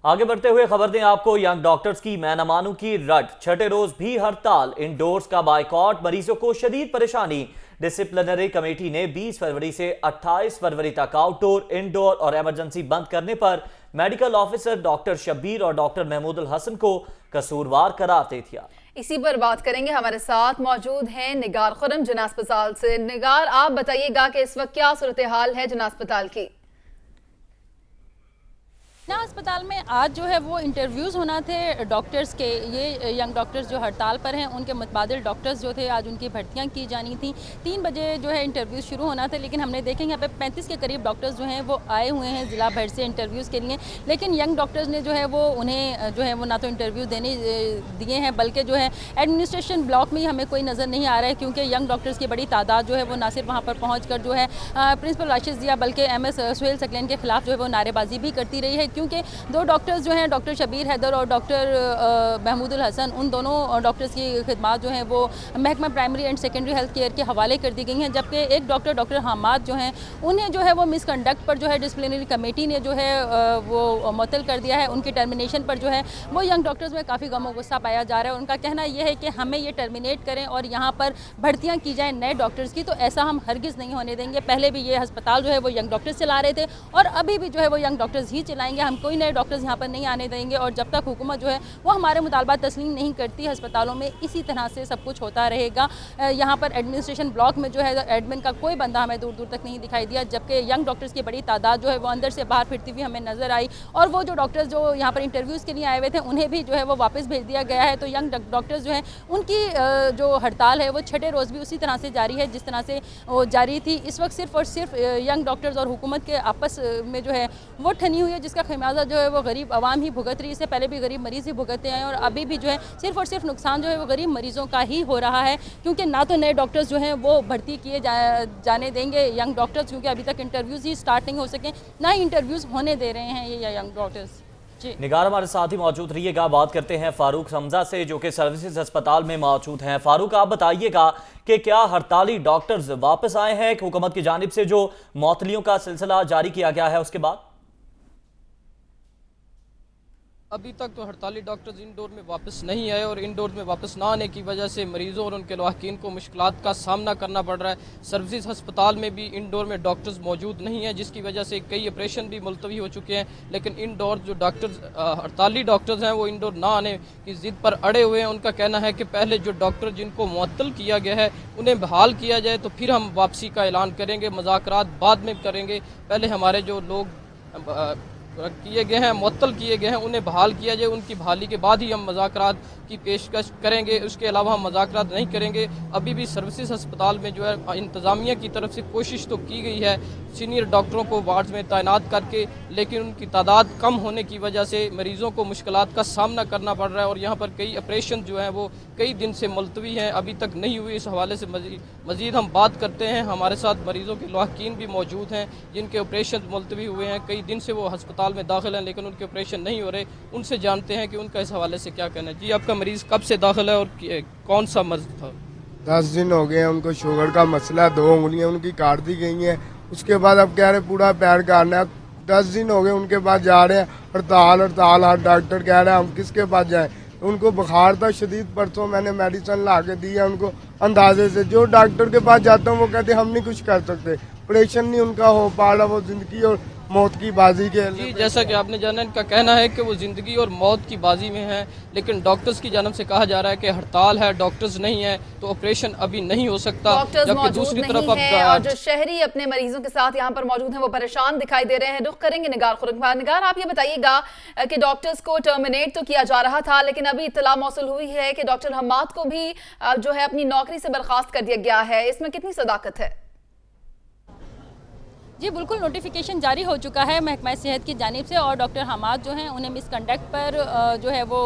आगे बढ़ते हुए खबर दें आपको, यंग डॉक्टर्स की मैं न मानूं की रट, छठे रोज भी हड़ताल, इंडोर्स का बायकॉट, मरीजों को शदीद परेशानी। डिसिप्लिनरी कमेटी ने 20 फरवरी से 28 फरवरी तक आउटडोर, इंडोर और इमरजेंसी बंद करने पर मेडिकल ऑफिसर डॉक्टर शब्बीर और डॉक्टर महमूदुल हसन को कसूरवार करार दे दिया। इसी पर बात करेंगे, हमारे साथ मौजूद हैं निगार खुरम जिना अस्पताल से। निगार, आप बताइएगा कि इस वक्त क्या सूरत हाल है जिना अस्पताल की? ना अस्पताल में आज जो है वो इंटरव्यूज़ होना थे डॉक्टर्स के। ये यंग डॉक्टर्स जो हड़ताल पर हैं उनके मुतबादिल डॉक्टर्स जो थे आज उनकी भर्तियां की जानी थी। 3 बजे जो है इंटरव्यूज़ शुरू होना था, लेकिन हमने देखेंगे यहाँ पे 35 के करीब डॉक्टर्स जो हैं वो आए हुए हैं ज़िला भर से इंटरव्यूज़ के लिए। लेकिन यंग डॉक्टर्स ने जो है वो उन्हें जो है वो ना तो इंटरव्यूज़ देने दिए हैं, बल्कि जो है एडमिनिस्ट्रेशन ब्लॉक में ही हमें कोई नज़र नहीं आ रहा है, क्योंकि यंग डॉक्टर्स की बड़ी तादाद जो है वो ना सिर्फ वहाँ पर पहुँच कर जो है प्रिंसिपल राशिद जिया बल्कि MS सुहेल सकलैन के खिलाफ जो है वो नारेबाजी भी करती रही है, क्योंकि 2 डॉक्टर्स जो हैं डॉक्टर शबीर हैदर और डॉक्टर महमूदुल हसन, उन दोनों डॉक्टर्स की खिदमात जो हैं वो महकमा primary and secondary health care के हवाले कर दी गई हैं। जबकि एक डॉक्टर हमाद जो हैं उन्हें जो है वो मिसकंडक्ट पर जो है डिसिप्लिनरी कमेटी ने जो है वो मुअत्तल कर दिया है। उनकी टर्मिनेशन पर जो है वो यंग डॉक्टर्स में काफ़ी गम गुस्सा पाया जा रहा है। उनका कहना यह है कि हमें ये टर्मिनेट करें और यहाँ पर भर्तियाँ की जाएँ नए डॉक्टर्स की, तो ऐसा हम हरगिज़ नहीं होने देंगे। पहले भी ये अस्पताल जो है वो यंग डॉक्टर्स चला रहे थे और अभी भी जो है वो यंग डॉक्टर्स ही चलाएंगे। हम कोई नए डॉक्टर्स यहाँ पर नहीं आने देंगे और जब तक हुकूमत जो है वो हमारे मुतालबात तस्लीम नहीं करती, अस्पतालों में इसी तरह से सब कुछ होता रहेगा। यहाँ पर एडमिनिस्ट्रेशन ब्लॉक में जो है एडमिन का कोई बंदा हमें दूर दूर तक नहीं दिखाई दिया, जबकि यंग डॉक्टर्स की बड़ी तादाद जो है वो अंदर से बाहर फिरती हुई हमें नज़र आई। और वो जो डॉक्टर्स जो यहाँ पर इंटरव्यूज़ के लिए आए हुए थे उन्हें भी जो है वो वापस भेज दिया गया है। तो यंग डॉक्टर्स जो है उनकी जो हड़ताल है वो छठे रोज़ भी उसी तरह से जारी है जिस तरह से वो जारी थी। इस वक्त सिर्फ और सिर्फ यंग डॉक्टर्स और हुकूमत के आपस में जो है वो ठनी हुई है, जिसका खमियाजा जो है वो गरीब आवाम ही भुगत रही है। इससे पहले भी गरीब मरीज़ ही भुगतते हैं और अभी भी जो है सिर्फ और सिर्फ नुकसान जो है वो गरीब मरीज़ों का ही हो रहा है, क्योंकि ना तो नए डॉक्टर्स जो हैं वो भर्ती किए जाने देंगे यंग डॉक्टर्स, क्योंकि अभी तक इंटरव्यूज़ ही स्टार्ट नहीं हो सके, ना ही इंटरव्यूज़ होने दे रहे हैं ये यंग डॉक्टर्स। निगार हमारे साथ ही मौजूद रहिएगा। बात करते हैं फारूक हमजा से जो कि सर्विसेज अस्पताल में मौजूद हैं। फारूक, आप बताइएगा कि क्या हड़ताली डॉक्टर्स वापस आए हैं कि हुकूमत की जानिब से जो मौतलियों का सिलसिला जारी किया गया है उसके बाद? अभी तक तो हड़ताली डॉक्टर्स इंडोर में वापस नहीं आए और इंडोर में वापस ना आने की वजह से मरीजों और उनके लवाकिन को मुश्किलात का सामना करना पड़ रहा है। सर्विसेज अस्पताल में भी इंडोर में डॉक्टर्स मौजूद नहीं है, जिसकी वजह से कई ऑपरेशन भी मुलतवी हो चुके हैं। लेकिन इंडोर जो डॉक्टर्स हड़ताली डॉक्टर्स हैं वो इंडोर ना आने की ज़िद पर अड़े हुए हैं। उनका कहना है कि पहले जो डॉक्टर जिनको मुअत्तल किया गया है उन्हें बहाल किया जाए, तो फिर हम वापसी का ऐलान करेंगे, मुज़ाकरात बाद में करेंगे। पहले हमारे जो लोग किए गए हैं, मुअत्तल किए गए हैं, उन्हें बहाल किया जाए। उनकी बहाली के बाद ही हम मुज़ाकरात की पेशकश करेंगे, उसके अलावा हम मुज़ाकरात नहीं करेंगे। अभी भी सर्विसेज अस्पताल में जो है इंतज़ामिया की तरफ से कोशिश तो की गई है सीनियर डॉक्टरों को वार्ड में तैनात करके, लेकिन उनकी तादाद कम होने की वजह से मरीज़ों को मुश्किलात का सामना करना पड़ रहा है और यहाँ पर कई ऑपरेशन जो हैं वो कई दिन से मुलतवी हैं, अभी तक नहीं हुई। इस हवाले से मज़ीद हम बात करते हैं। हमारे साथ मरीज़ों के लवाकिन भी मौजूद हैं जिनके ऑपरेशन मुलतवी हुए हैं, कई दिन से वो अस्पताल में दाखिल हैं लेकिन उनके ऑपरेशन नहीं हो रहे। उनसे जानते हैं कि उनका इस हवाले से क्या कहना है। जी, आपका मरीज़ कब से दाखिल है और कौन सा मर्ज था? 10 दिन हो गए हैं। उनको शुगर का मसला, 2 उंगलियां उनकी काट दी गई हैं। उसके बाद अब कह रहे पूरा पैर काटना है। 10 दिन हो गए उनके पास जा रहे हैं, हड़ताल हर डॉक्टर कह रहे हैं हम किसके पास जाएं। उनको बुखार था शदीद, परसों मैंने मेडिसिन ला के दी है उनको अंदाजे से। जो डॉक्टर के पास जाता हूँ वो कहते हम नहीं कुछ कर सकते, ऑपरेशन नहीं उनका हो पा रहा, वो जिंदगी और मौत की बाजी खेलने जी, जैसा कि आपने जाना, इनका कहना है कि वो ज़िंदगी और मौत की बाजी में है, लेकिन डॉक्टर्स की जानब से कहा जा रहा है कि हड़ताल है, डॉक्टर्स नहीं है, तो ऑपरेशन अभी नहीं हो सकता। डॉक्टर्स जबकि मौजूद दूसरी नहीं तरफ है और जो शहरी अपने मरीजों के साथ यहाँ पर मौजूद हैं वो परेशान दिखाई दे रहे हैं। रुख करेंगे निगार खुरम। निगार, आप ये बताइएगा कि डॉक्टर्स को टर्मिनेट तो किया जा रहा था, लेकिन अभी इत्तला मौसूल हुई है कि डॉक्टर हम्माद को भी जो है अपनी नौकरी से बर्खास्त कर दिया गया है। इसमें कितनी सदाकत है? जी बिल्कुल, नोटिफिकेशन जारी हो चुका है महकमा सेहत की जानिब से और डॉक्टर हमाद जो हैं उन्हें मिसकंडक्ट पर जो है वो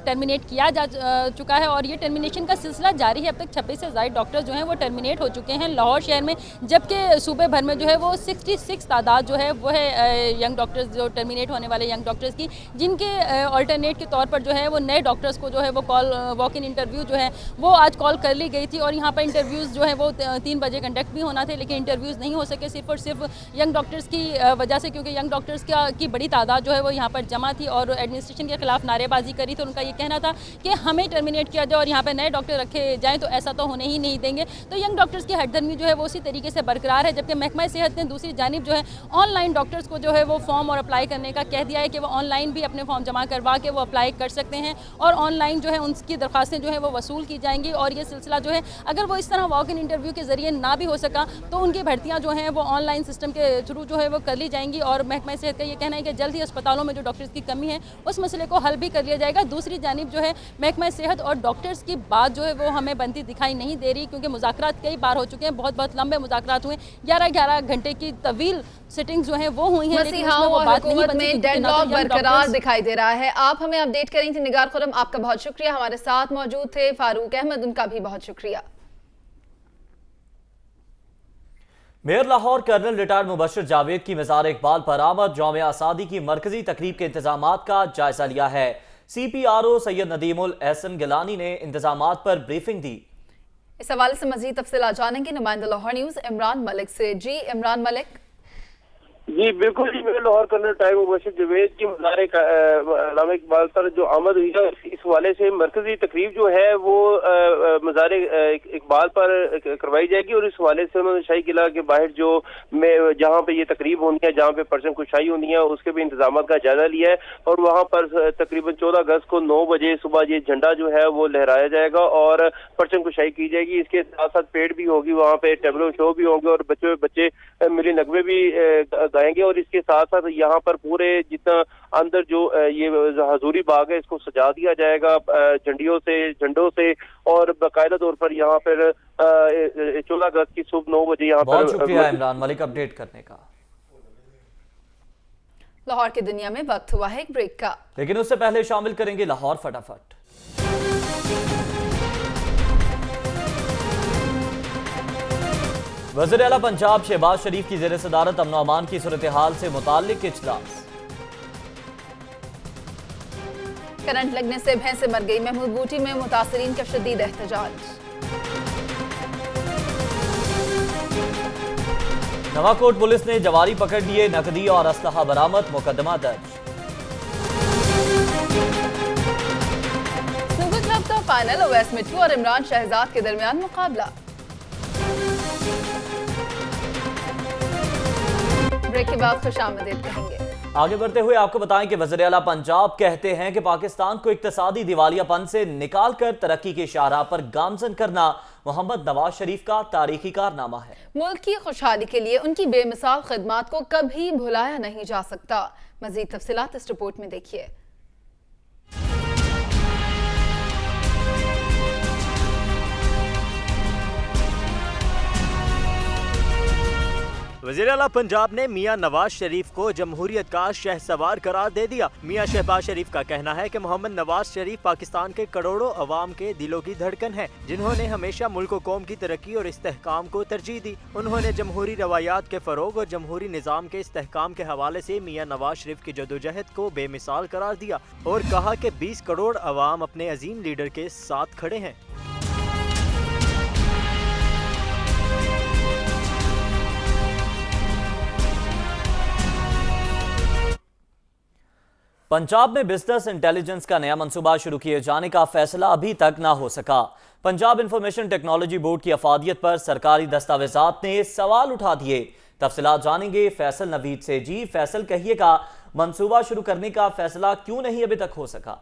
टर्मिनेट किया जा चुका है और ये टर्मिनेशन का सिलसिला जारी है। अब तक 26 से ज़ायद डॉक्टर जो हैं वो टर्मिनेट हो चुके हैं लाहौर शहर में, जबकि सूबे भर में जो है वो 66 तादाद जो है वो है यंग डॉक्टर्स, जो टर्मिनेट होने वाले यंग डॉक्टर्स की, जिनके अल्टरनेट के तौर पर जो है वो नए डॉक्टर्स को जो है वो कॉल वॉक इन इंटरव्यू जो है वो आज कॉल कर ली गई थी और यहाँ पर इंटरव्यूज़ जो है वो 3 बजे कंडक्ट भी होना थे, लेकिन इंटरव्यूज़ नहीं हो सके सिर्फ और सिर्फ यंग डॉक्टर्स की वजह से, क्योंकि यंग डॉक्टर्स की बड़ी तादाद जो है वो यहाँ पर जमा थी और एडमिनिस्ट्रेशन के खिलाफ नारेबाजी करी। तो उनका ये कहना था कि हमें टर्मिनेट किया जाए और यहाँ पर नए डॉक्टर रखे जाएँ, तो ऐसा तो होने ही नहीं देंगे। तो यंग डॉक्टर्स की हटदर्मी जो है वो उसी तरीके से बरकरार है, जबकि महकमा सेहत ने दूसरी जानिब जो है ऑनलाइन डॉक्टर्स को जो है वो फॉर्म और अप्लाई करने का कह दिया है कि वो ऑनलाइन भी अपने फॉर्म जमा करवा के वो अप्लाई कर सकते हैं और ऑनलाइन जो है उनकी दरख्वास्तें जो है वो वसूल की जाएंगी। और ये सिलसिला जो है अगर वो इस तरह वॉक इन इंटरव्यू के जरिए ना भी हो सका तो उनकी भर्तियाँ जो हैं वो ऑनलाइन सिस्टम के थ्रू जो है वो कर ली जाएंगी। और महकमा सेहत का ये कहना है कि जल्द ही अस्पतालों में जो डॉक्टर्स की कमी है उस मसले को हल भी कर लिया जाएगा। दूसरी जानिब जो है महकमा सेहत और डॉक्टर्स की बात जो है वो हमें बनती दिखाई नहीं दे रही, क्योंकि मुज़ाकरात कई बार हो चुके हैं, बहुत लंबे मुज़ाकरात हुए, 11-11 घंटे की तवील सिटिंग्स जो है वो हुई हैं, लेकिन उसमें वो बात नहीं बनती। डेडलॉक बरकरार दिखाई दे रहा है। आप हमें अपडेट करें थे निगार खुरम, आपका बहुत शुक्रिया। हमारे साथ मौजूद थे फारूक अहमद, उनका भी बहुत शुक्रिया। Mayor Lahore colonel retired Mubashir Javed की मज़ार इकबाल पर आमद, जौमिया आसादी की मरकजी तकरीब के इंतजामात का जायजा लिया है। CPRO सैयद नदीमुल एहसन गिलानी ने इंतजामात पर ब्रीफिंग दी। इस हवाले से मजीद तफसीलात जानेंगे नुमाइंदा लाहौर न्यूज़ इमरान मलिक से। जी इमरान मलिक। जी बिल्कुल जी, मेरे लाहौर कर्नल रिटायर्ड मुबश्शिर जावेद की मज़ार इकबाल पर जो आमद हुई है, इस हवाले से मरकजी तकरीब जो है वो मज़ार इकबाल पर करवाई जाएगी और इस हवाले से उन्होंने शाही किला के बाहर जो जहाँ पे ये तकरीब होनी है, जहाँ पे परचम कुशाई होनी है, उसके भी इंतजाम का जायजा लिया है और वहाँ पर तकरीबन 14 अगस्त को 9 बजे सुबह ये झंडा जो है वो लहराया जाएगा और परचम कुशाई की जाएगी। इसके साथ साथ पेड़ भी होगी, वहाँ पे टेबलो शो भी होंगे और बच्चे मिली नगमे भी गाएंगे और इसके साथ साथ यहाँ पर पूरे जितना अंदर जो ये हजूरी बाग है इसको सजा दिया जाएगा झंडों से और बाकायदा तौर पर यहाँ पर 14 अगस्त की सुबह 9 बजे यहाँ पर। बहुत शुक्रिया इमरान मलिक अपडेट करने का। लाहौर की दुनिया में वक्त हुआ है एक ब्रेक का, लेकिन उससे पहले शामिल करेंगे लाहौर फटाफट। वज़ीर आला पंजाब शहबाज शरीफ की ज़ेर सदारत अमन अमान की सूरत हाल से मुताल्लिक इजलास। करंट लगने से भैंसे मर गई, महमूद बूटी में मुतासरीन का शदीद एहतजाज। नवाकोट पुलिस ने जवारी पकड़ लिए, नकदी और असलहा बरामद, मुकदमा दर्ज। स्नूकर क्लब का फाइनल, ओवैस मिट्टू और इमरान शहजाद के दरमियान मुकाबला। ब्रेक के बाद खुशामदीद कहेंगे। आगे बढ़ते हुए आपको बताएं कि वज़ीर आला पंजाब कहते हैं कि पाकिस्तान को इक्तिसादी दिवालियापन से निकाल कर तरक्की के शाहराह पर गामजन करना मोहम्मद नवाज शरीफ का तारीखी कारनामा है। मुल्क की खुशहाली के लिए उनकी बेमिसाल खिदमात को कभी भुलाया नहीं जा सकता। मजीद तफसीलात इस रिपोर्ट में देखिए। वज़ीर आला पंजाब ने मियां नवाज शरीफ को जमहूरियत का शहसवार करार दे दिया। मियां शहबाज शरीफ का कहना है कि मोहम्मद नवाज शरीफ पाकिस्तान के करोड़ों अवाम के दिलों की धड़कन है, जिन्होंने हमेशा मुल्क व कौम की तरक्की और इस्तेहकाम को तरजीह दी। उन्होंने जमहूरी रवायात के फरोग और जमहूरी निज़ाम के इस्तेहकाम के हवाले से मियां नवाज शरीफ की जदोजहद को बेमिसाल करार दिया और कहा कि 20 करोड़ अवाम अपने अजीम लीडर के साथ खड़े हैं। पंजाब में बिजनेस इंटेलिजेंस का नया मंसूबा शुरू किए जाने का फैसला अभी तक ना हो सका। पंजाब इंफॉर्मेशन टेक्नोलॉजी बोर्ड की अफादियत पर सरकारी दस्तावेजात ने सवाल उठा दिए। तफसीलात जानेंगे फैसल नवीद से। जी फैसल, कहिएगा मंसूबा शुरू करने का फैसला क्यों नहीं अभी तक हो सका?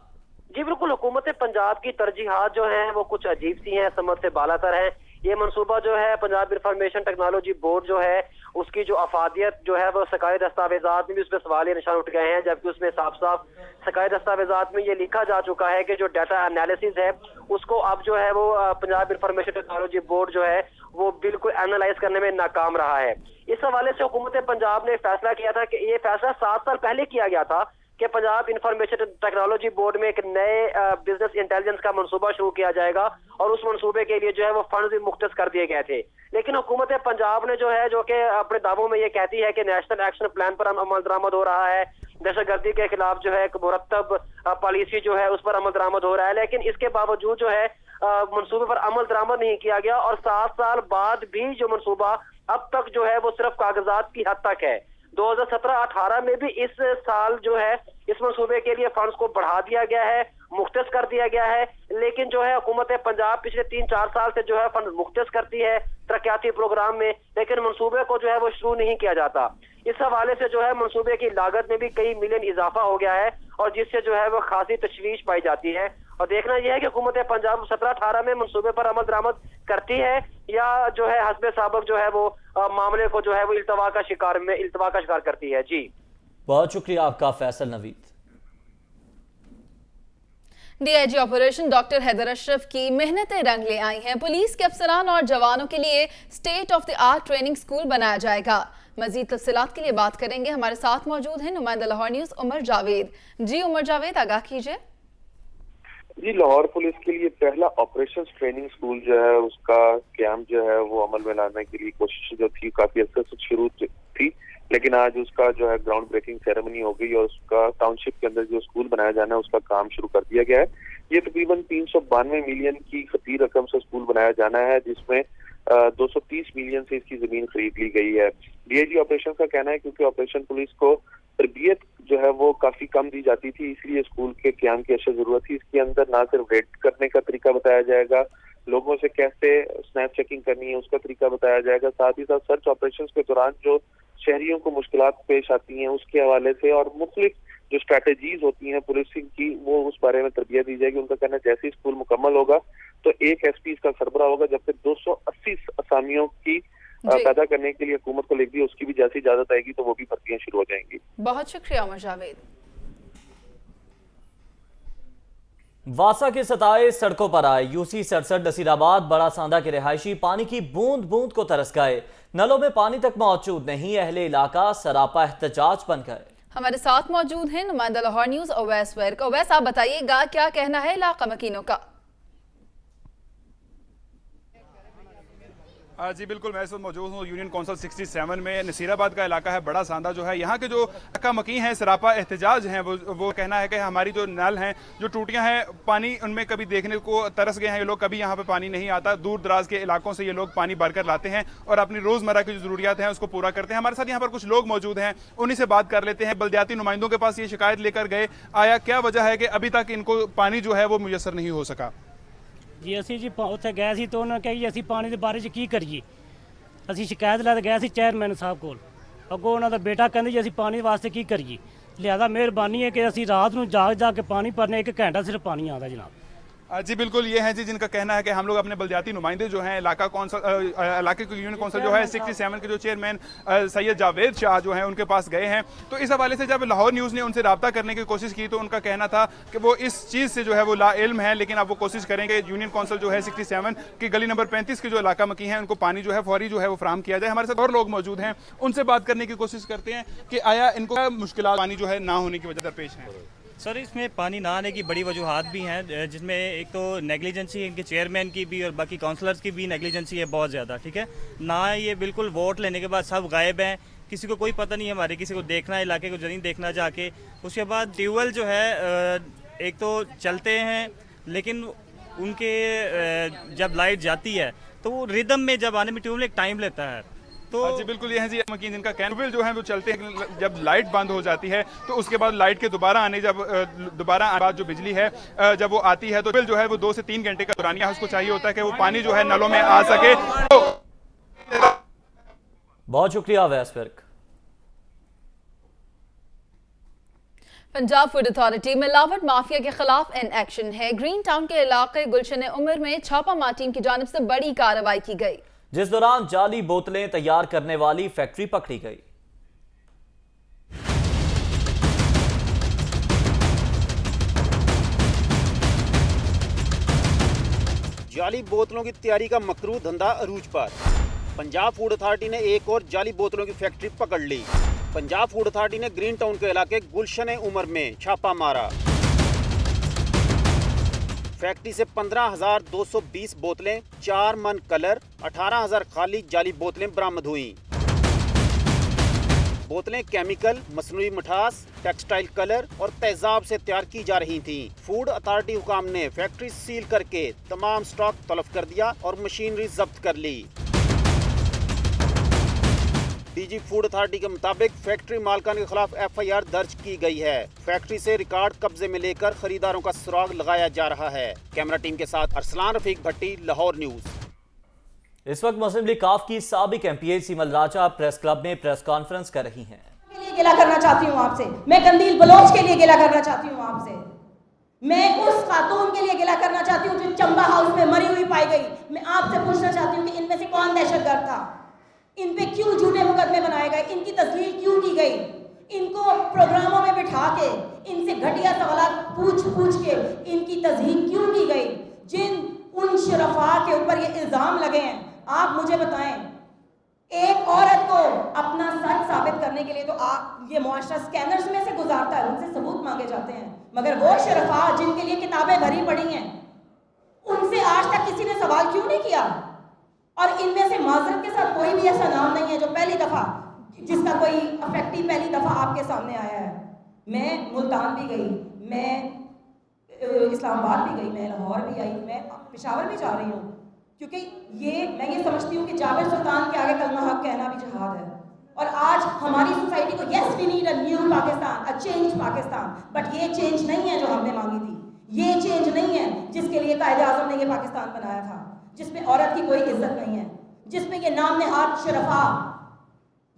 जी बिल्कुल, हुकूमत पंजाब की तरजीहात जो हैं वो कुछ अजीब सी हैं, समझ से बालातर हैं। ये मंसूबा जो है पंजाब इंफॉर्मेशन टेक्नोलॉजी बोर्ड जो है उसकी जो अफादियत जो है वो सकाई दस्तावेजात में भी उसमें सवाल निशान उठ गए हैं, जबकि उसमें साफ साफ सकाई दस्तावेजात में ये लिखा जा चुका है कि जो डाटा एनालिसिस है उसको अब जो है वो पंजाब इंफॉर्मेशन टेक्नोलॉजी बोर्ड जो है वो बिल्कुल एनालाइज करने में नाकाम रहा है। इस हवाले से हुकूमत पंजाब ने फैसला किया था कि ये फैसला 7 साल पहले किया गया था कि पंजाब इंफॉर्मेशन टेक्नोलॉजी बोर्ड में एक नए बिजनेस इंटेलिजेंस का मंसूबा शुरू किया जाएगा और उस मंसूबे के लिए जो है वो फंड भी मुख्तस कर दिए गए थे। लेकिन हुकूमत पंजाब ने जो है जो कि अपने दावों में ये कहती है कि नेशनल एक्शन प्लान पर अमल दरामद हो रहा है, दहशतगर्दी के खिलाफ जो है एक मुरत्तब पॉलिसी जो है उस पर अमल दरामद हो रहा है, लेकिन इसके बावजूद जो है मंसूबे पर अमल दरामद नहीं किया गया और 7 साल बाद भी जो मंसूबा अब तक जो है वो सिर्फ कागजात की हद तक है। 2017-18 में भी इस साल जो है इस मंसूबे के लिए फंड्स को बढ़ा दिया गया है, मुख्तस कर दिया गया है, लेकिन जो है हुकूमत पंजाब पिछले 3-4 साल से जो है फंड मुख्तस करती है तरक्याती प्रोग्राम में, लेकिन मंसूबे को जो है वो शुरू नहीं किया जाता। इस हवाले से जो है मंसूबे की लागत में भी कई मिलियन इजाफा हो गया है और जिससे जो है वो खासी तशवीश पाई जाती है। और देखना यह है कि हुकूमत पंजाब 17-18 में मंसूबे पर अमल दरामद करती है या जो है हस्बे साबक जो है वो मामले को जो है वो इल्तवा का शिकार करती है। जी बहुत शुक्रिया आपका Faisal Naveed. DIG operation doctor Haider Ashraf की मेहनतें रंग ले आई हैं। पुलिस के अफसरान और जवानों के लिए state of the art training school बनाया जाएगा। मजीद तफसीलात के लिए बात करेंगे, हमारे साथ मौजूद हैं नुमाइंदा लाहौर न्यूज उमर जावेद। जी उमर जावेद, आगाह कीजिए। जी, लाहौर पुलिस के लिए पहला ऑपरेशन ट्रेनिंग स्कूल जो है उसका क्याम जो है वो अमल में लाने के लिए कोशिश जो थी काफी अर्से से शुरू थी, लेकिन आज उसका जो है ग्राउंड ब्रेकिंग सेरेमनी हो गई और उसका टाउनशिप के अंदर जो स्कूल बनाया जाना है उसका काम शुरू कर दिया गया है। ये तकरीबन 392 मिलियन की खती रकम से स्कूल बनाया जाना है, जिसमें 230 मिलियन से इसकी जमीन खरीद ली गई है। डीआईजी ऑपरेशन का कहना है क्योंकि ऑपरेशन पुलिस को तरबियत जो है वो काफी कम दी जाती थी, इसलिए स्कूल के क्याम की अशद जरूरत थी। इसके अंदर ना सिर्फ रेड करने का तरीका बताया जाएगा, लोगों से कैसे स्नैप चेकिंग करनी है उसका तरीका बताया जाएगा, साथ ही साथ सर्च ऑपरेशन के दौरान जो शहरियों को मुश्किलात पेश आती हैं उसके हवाले से और मुख्तलिफ जो स्ट्रैटेजीज होती हैं पुलिसिंग की वो उस बारे में तरबियत दी जाएगी। उनका कहना है जैसे ही स्कूल मुकम्मल होगा तो 1 SP इसका सरबरा होगा, जबकि 280 असामियों की पैदा करने के लिए हुकूमत को लिख दी, उसकी भी जैसी इजाजत आएगी तो वो भी भर्तियां शुरू हो जाएंगी। बहुत शुक्रिया उमर जावेद। वासा के सताए सड़कों पर आए। यूसी 67 नसीराबाद बड़ा सांदा के रिहायशी पानी की बूंद बूंद को तरस गए। नलों में पानी तक मौजूद नहीं, अहले इलाका सरापा एहतजाज बन गए। हमारे साथ मौजूद हैं नुमाइंदा लाहौर न्यूज अवैस वर्क। अवैस, आप बताइएगा क्या कहना है इलाका मकीनों का? जी बिल्कुल, मैं इस वक्त मौजूद हूँ यूनियन काउंसिल 67 में। नसीराबाद का इलाका है बड़ा सांदा जो है, यहाँ के जो इलाका मकीन हैं सरापा एहतजाज हैं, वो कहना है कि हमारी जो नल हैं जो टूटियाँ हैं पानी उनमें कभी देखने को तरस गए हैं ये लोग, कभी यहाँ पे पानी नहीं आता। दूर दराज के इलाकों से ये लोग पानी भरकर लाते हैं और अपनी रोज़मर्रा की जो ज़रूरियात हैं उसको पूरा करते हैं। हमारे साथ यहाँ पर कुछ लोग मौजूद हैं, उन्हीं से बात कर लेते हैं। बल्दियाती नुमाइंदों के पास ये शिकायत लेकर गए, आया क्या वजह है कि अभी तक इनको पानी जो है वो मुयसर नहीं हो सका? जी ਅਸੀਂ ਜੀ ਉੱਥੇ ਗਏ ਸੀ ਤਾਂ ਉਹਨਾਂ ਕਹੀ ਅਸੀਂ ਪਾਣੀ ਦੇ ਬਾਰੇ 'ਚ ਕੀ ਕਰੀਏ। ਅਸੀਂ ਸ਼ਿਕਾਇਤ ਲੈ ਕੇ ਗਏ ਸੀ ਚੇਅਰਮੈਨ ਸਾਹਿਬ ਕੋਲ, ਅੱਗੋਂ ਉਹਨਾਂ ਦਾ ਬੇਟਾ ਕਹਿੰਦੇ ਜੀ ਅਸੀਂ ਪਾਣੀ ਵਾਸਤੇ ਕੀ ਕਰੀਏ। ਲਿਹਾਜ਼ਾ ਮਿਹਰਬਾਨੀ ਹੈ ਕਿ ਅਸੀਂ ਰਾਤ ਨੂੰ ਜਾ ਕੇ पानी भरने 1 घंटा सिर्फ पानी आता जनाब। जी बिल्कुल, ये हैं जी जिनका कहना है कि हम लोग अपने बल्दियाती नुमाइंदे जो हैं इलाके के यूनियन काउंसिल जो है 67 के जो चेयरमैन सैयद जावेद शाह जो हैं उनके पास गए हैं। तो इस हवाले से जब लाहौर न्यूज़ ने उनसे रब्ता करने की कोशिश की तो उनका कहना था कि वो इस चीज़ से जो है वो लाइल्म है, लेकिन अब वो कोशिश करेंगे यूनियन काउंसिल जो है 67 की गली नंबर 35 के जो इलाका मकी हैं उनको पानी जो है फौरी जो है वो फराम किया जाए। हमारे साथ और लोग मौजूद हैं, उनसे बात करने की कोशिश करते हैं कि आया इनको मुश्किल पानी जो है ना होने की वजह दरपेश है। सर, इसमें पानी ना आने की बड़ी वजूहत भी हैं, जिसमें एक तो नेग्लिजेंसी इनके चेयरमैन की भी और बाकी काउंसलर्स की भी नेग्लिजेंसी है बहुत ज़्यादा। ठीक है ना, ये बिल्कुल वोट लेने के बाद सब गायब हैं, किसी को कोई पता नहीं है, हमारे किसी को देखना है इलाके को नहीं देखना जाके। उसके बाद ट्यूबवेल जो है एक तो चलते हैं, लेकिन उनके जब लाइट जाती है तो वो रिदम में जब आने में ट्यूबवेल एक टाइम लेता है। तो जी बिल्कुल, ये है जी मकीन जिनका ट्यूबवेल जो है वो चलते हैं, जब लाइट बंद हो जाती है तो उसके बाद लाइट के दोबारा आने बाद जो बिजली है जब वो आती है तो ट्यूबवेल जो है वो 2 से 3 घंटे का दौरानिया उसको चाहिए होता है कि वो पानी जो है नलों में आ सके। बहुत शुक्रिया अवैस विर्क। पंजाब फूड अथॉरिटी मिलावट माफिया के खिलाफ इन एक्शन है। ग्रीन टाउन के इलाके गुलशन उमर में छापामार टीम की जानिब से बड़ी कार्रवाई की गई, जिस दौरान जाली बोतलें तैयार करने वाली फैक्ट्री पकड़ी गई। जाली बोतलों की तैयारी का मकरू धंधा अरूज पर। पंजाब फूड अथॉरिटी ने एक और जाली बोतलों की फैक्ट्री पकड़ ली। पंजाब फूड अथॉरिटी ने ग्रीन टाउन के इलाके गुलशन उमर में छापा मारा। फैक्ट्री से 15,220 बोतलें, 4 मन कलर, 18,000 खाली जाली बोतलें बरामद हुई। बोतलें केमिकल, मसनूई मिठास, टेक्सटाइल कलर और तेजाब से तैयार की जा रही थीं। फूड अथॉरिटी हुकाम ने फैक्ट्री सील करके तमाम स्टॉक तलब कर दिया और मशीनरी जब्त कर ली। डीजी फूड अथॉरिटी के मुताबिक फैक्ट्री मालकान के खिलाफ FIR दर्ज की गई है। फैक्ट्री से रिकॉर्ड कब्जे में लेकर खरीदारों का सुराग लगाया जा रहा है। कैमरा टीम के साथ अरसलान रफीक भट्टी, लाहौर न्यूज। इस वक्त मुस्लिम लीग काफ की साबिक MP सीमल राजा प्रेस क्लब में प्रेस कॉन्फ्रेंस कर रही हैं। गिला करना चाहती हूँ आपसे, मैं कंदील बलोच के लिए गिला करना चाहती हूँ आपसे, मैं उस खातून के लिए गिला करना चाहती हूँ जो चंबा हाउस में मरी हुई पाई गई। मैं आपसे पूछना चाहती हूँ कि इनमें से कौन दहशतगर्द था, इन पे क्यों झूठे मुकदमे बनाए गए, इनकी तस्लील क्यों की गई, इनको प्रोग्रामों में बिठा के इनसे घटिया सवाल पूछ के इनकी तस्लील क्यों की गई। जिन उन शरफा के ऊपर ये इल्जाम लगे हैं, आप मुझे बताएं, एक औरत को अपना सच साबित करने के लिए तो ये मुआशरा स्कैनर्स में से गुजारता है, उनसे सबूत मांगे जाते हैं, मगर वो शरफा जिनके लिए किताबें भरी पड़ी हैं, उनसे आज तक किसी ने सवाल क्यों नहीं किया। और इनमें से माजरत के साथ कोई भी ऐसा नाम नहीं है जो पहली दफा, जिसका कोई अफेक्टिव पहली दफा आपके सामने आया है। मैं मुल्तान भी गई, मैं इस्लामाबाद भी गई, मैं लाहौर भी आई, मैं पेशावर भी जा रही हूँ, क्योंकि मैं ये समझती हूँ कि जाबिर सुल्तान के आगे कलमा हक कहना भी जिहाद है। और आज हमारी सोसाइटी को yes we need a new Pakistan, a change Pakistan, but ये चेंज नहीं है जो हमने मांगी थी, ये चेंज नहीं है जिसके लिए कायदे आज़म ने ये पाकिस्तान बनाया था, जिसमें औरत की कोई इज्जत नहीं है, जिसमें ये नाम नेहाद शरफा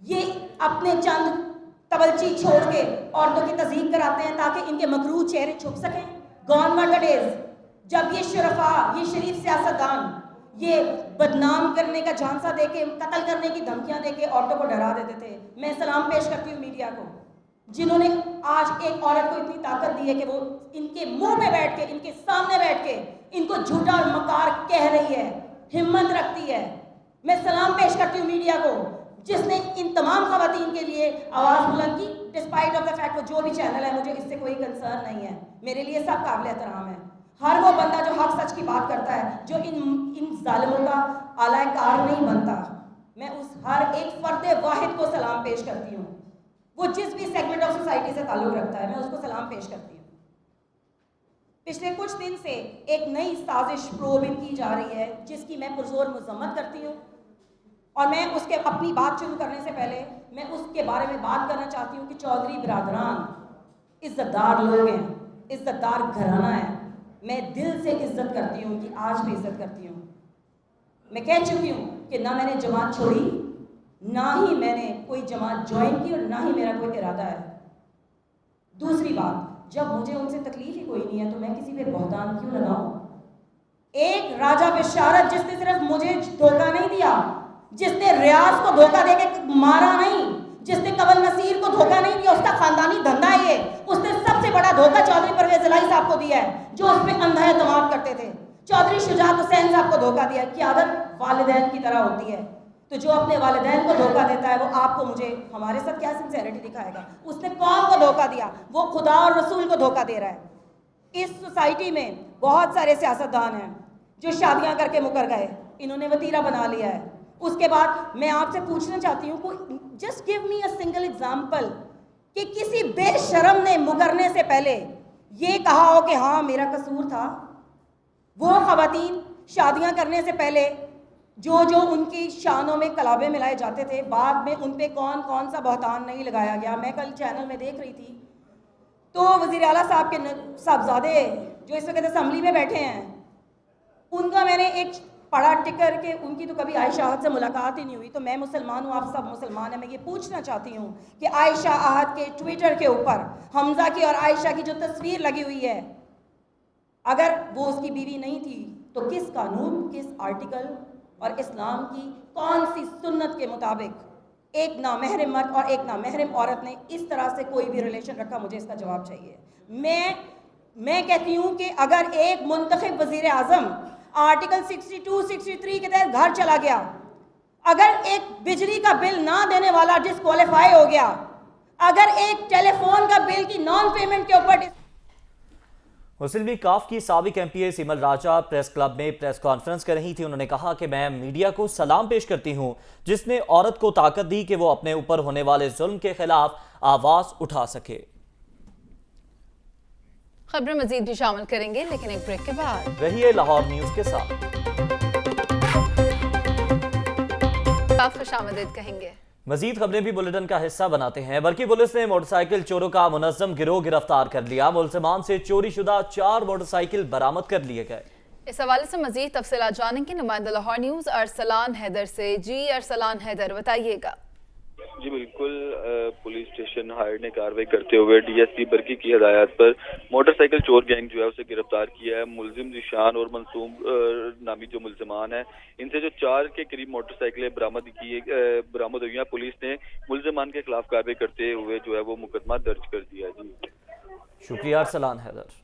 ये अपने चंद तबलची छोड़ के औरतों की तज़हीक कराते हैं ताकि इनके मकरूह चेहरे छुप सकें। गॉन वर द डेज जब ये शरफा, ये शरीफ सियासतदान ये बदनाम करने का झांसा देके, कत्ल करने की धमकियां देके औरतों को डरा देते थे। मैं सलाम पेश करती हूँ मीडिया को, जिन्होंने आज एक औरत को इतनी ताकत दी है कि वो इनके मुंह पे बैठ के, इनके सामने बैठ के इनको झूठा और मकार कह रही है, हिम्मत रखती है। मैं सलाम पेश करती हूँ मीडिया को, जिसने इन तमाम खवातीन के लिए आवाज़ बुलंद की, डिस्पाइट ऑफ द फैक्ट वो जो भी चैनल है, मुझे इससे कोई कंसर्न नहीं है, मेरे लिए सब काबिल एहतराम है। हर वो बंदा जो हक सच की बात करता है, जो इन जालिमों का आलाकार नहीं बनता, मैं उस हर एक फर्द वाहिद को सलाम पेश करती हूँ। वो जिस भी सेगमेंट ऑफ सोसाइटी से ताल्लुक़ रखता है, मैं उसको सलाम पेश करती हूँ। पिछले कुछ दिन से एक नई साजिश प्रोबिन की जा रही है, जिसकी मैं पुरजोर मजम्मत करती हूँ, और मैं उसके अपनी बात शुरू करने से पहले मैं उसके बारे में बात करना चाहती हूँ कि चौधरी बिरादरान इज्जतदार लोग हैं, इज्जतदार घराना है, मैं दिल से इज्जत करती हूँ, कि आज भी इज्जत करती हूँ। मैं कह चुकी हूँ कि ना मैंने जमात छोड़ी, ना ही मैंने कोई जमात ज्वाइन की, और ना ही मेरा कोई इरादा है। दूसरी बात, जब मुझे उनसे तकलीफ ही कोई नहीं है तो मैं किसी पे बहतान क्यों लगाऊं। एक राजा बिशारत जिसने सिर्फ मुझे धोखा नहीं दिया, जिसने रियाज को धोखा देके मारा नहीं, जिसने कमल नसीर को धोखा नहीं दिया, उसका खानदानी धंधा है ये, उसने सबसे बड़ा धोखा चौधरी परवेज इलाही साहब को दिया है, जो उस पर अंधा एतमाद करते थे। चौधरी शुजात हुसैन साहब को धोखा दिया। की आदत वालिदैन की तरह होती है, तो जो अपने वालिदैन को धोखा देता है वो आपको, मुझे, हमारे साथ क्या सिंसेरिटी दिखाएगा। उसने कौम को धोखा दिया, वो खुदा और रसूल को धोखा दे रहा है। इस सोसाइटी में बहुत सारे सियासतदान हैं जो शादियां करके मुकर गए, इन्होंने वतीरा बना लिया है। उसके बाद मैं आपसे पूछना चाहती हूँ, just give me a single example कि किसी बेशरम ने मुकरने से पहले ये कहा हो कि हाँ मेरा कसूर था। वो खवातीन शादियां करने से पहले जो जो उनकी शानों में कलाबे मिलाए जाते थे, बाद में उन पे कौन कौन सा बहतान नहीं लगाया गया। मैं कल चैनल में देख रही थी, तो वज़ीर आला साहब के साहबजादे जो इस वक्त असम्बली में बैठे हैं, उनका मैंने एक पढ़ा टिकर के उनकी तो कभी आयशा आहद से मुलाकात ही नहीं हुई। तो मैं मुसलमान हूँ, आप सब मुसलमान हैं, मैं ये पूछना चाहती हूँ कि आयशा आहद के ट्विटर के ऊपर हमजा की और आयशा की जो तस्वीर लगी हुई है, अगर वो उसकी बीवी नहीं थी तो किस कानून, किस आर्टिकल और इस्लाम की कौन सी सुन्नत के मुताबिक एक नामहरम मर्द और एक नामहरम औरत ने इस तरह से कोई भी रिलेशन रखा? मुझे इसका जवाब चाहिए। मैं कहती हूँ कि अगर एक मुंतखब वज़ीर आज़म आर्टिकल 62, 63 के तहत घर चला गया, अगर एक बिजली का बिल ना देने वाला डिस्क्वालीफाई हो गया, अगर एक टेलीफोन का बिल की नॉन पेमेंट के ऊपर मुस्लिम लीग काफ की साबिक एमपीए सिमल राजा प्रेस क्लब में प्रेस कॉन्फ्रेंस कर रही थी। उन्होंने कहा कि मैं मीडिया को सलाम पेश करती हूं जिसने औरत को ताकत दी कि वो अपने ऊपर होने वाले जुल्म के खिलाफ आवाज उठा सके। खबरें मजीद भी शामिल करेंगे, लेकिन एक ब्रेक के बाद। रहिए लाहौर न्यूज के साथ। आप खुशामदीद कहेंगे। मजीद खबरें भी बुलेटिन का हिस्सा बनाते हैं। बल्कि पुलिस ने मोटरसाइकिल चोरों का मुनज़्ज़म गिरोह गिरफ्तार कर लिया। मुलज़मान से चोरी शुदा 4 मोटरसाइकिल बरामद कर लिए गए। इस हवाले से मजीद तफसीलात जानेंगे नुमाइंदा लाहौर न्यूज अरसलान हैदर से। जी अरसलान हैदर, बताइएगा। जी बिल्कुल, पुलिस स्टेशन हायर ने कार्रवाई करते हुए डीएसपी बरकी की हिदायत पर मोटरसाइकिल चोर गैंग जो है उसे गिरफ्तार किया है। मुलजिम निशान और मंसूम नामी जो मुलजमान है, इनसे जो 4 के करीब मोटरसाइकिलें बरामद हुई हैं। पुलिस ने मुलजमान के खिलाफ कार्रवाई करते हुए जो है वो मुकदमा दर्ज कर दिया है। जी शुक्रिया Arsalan Haider.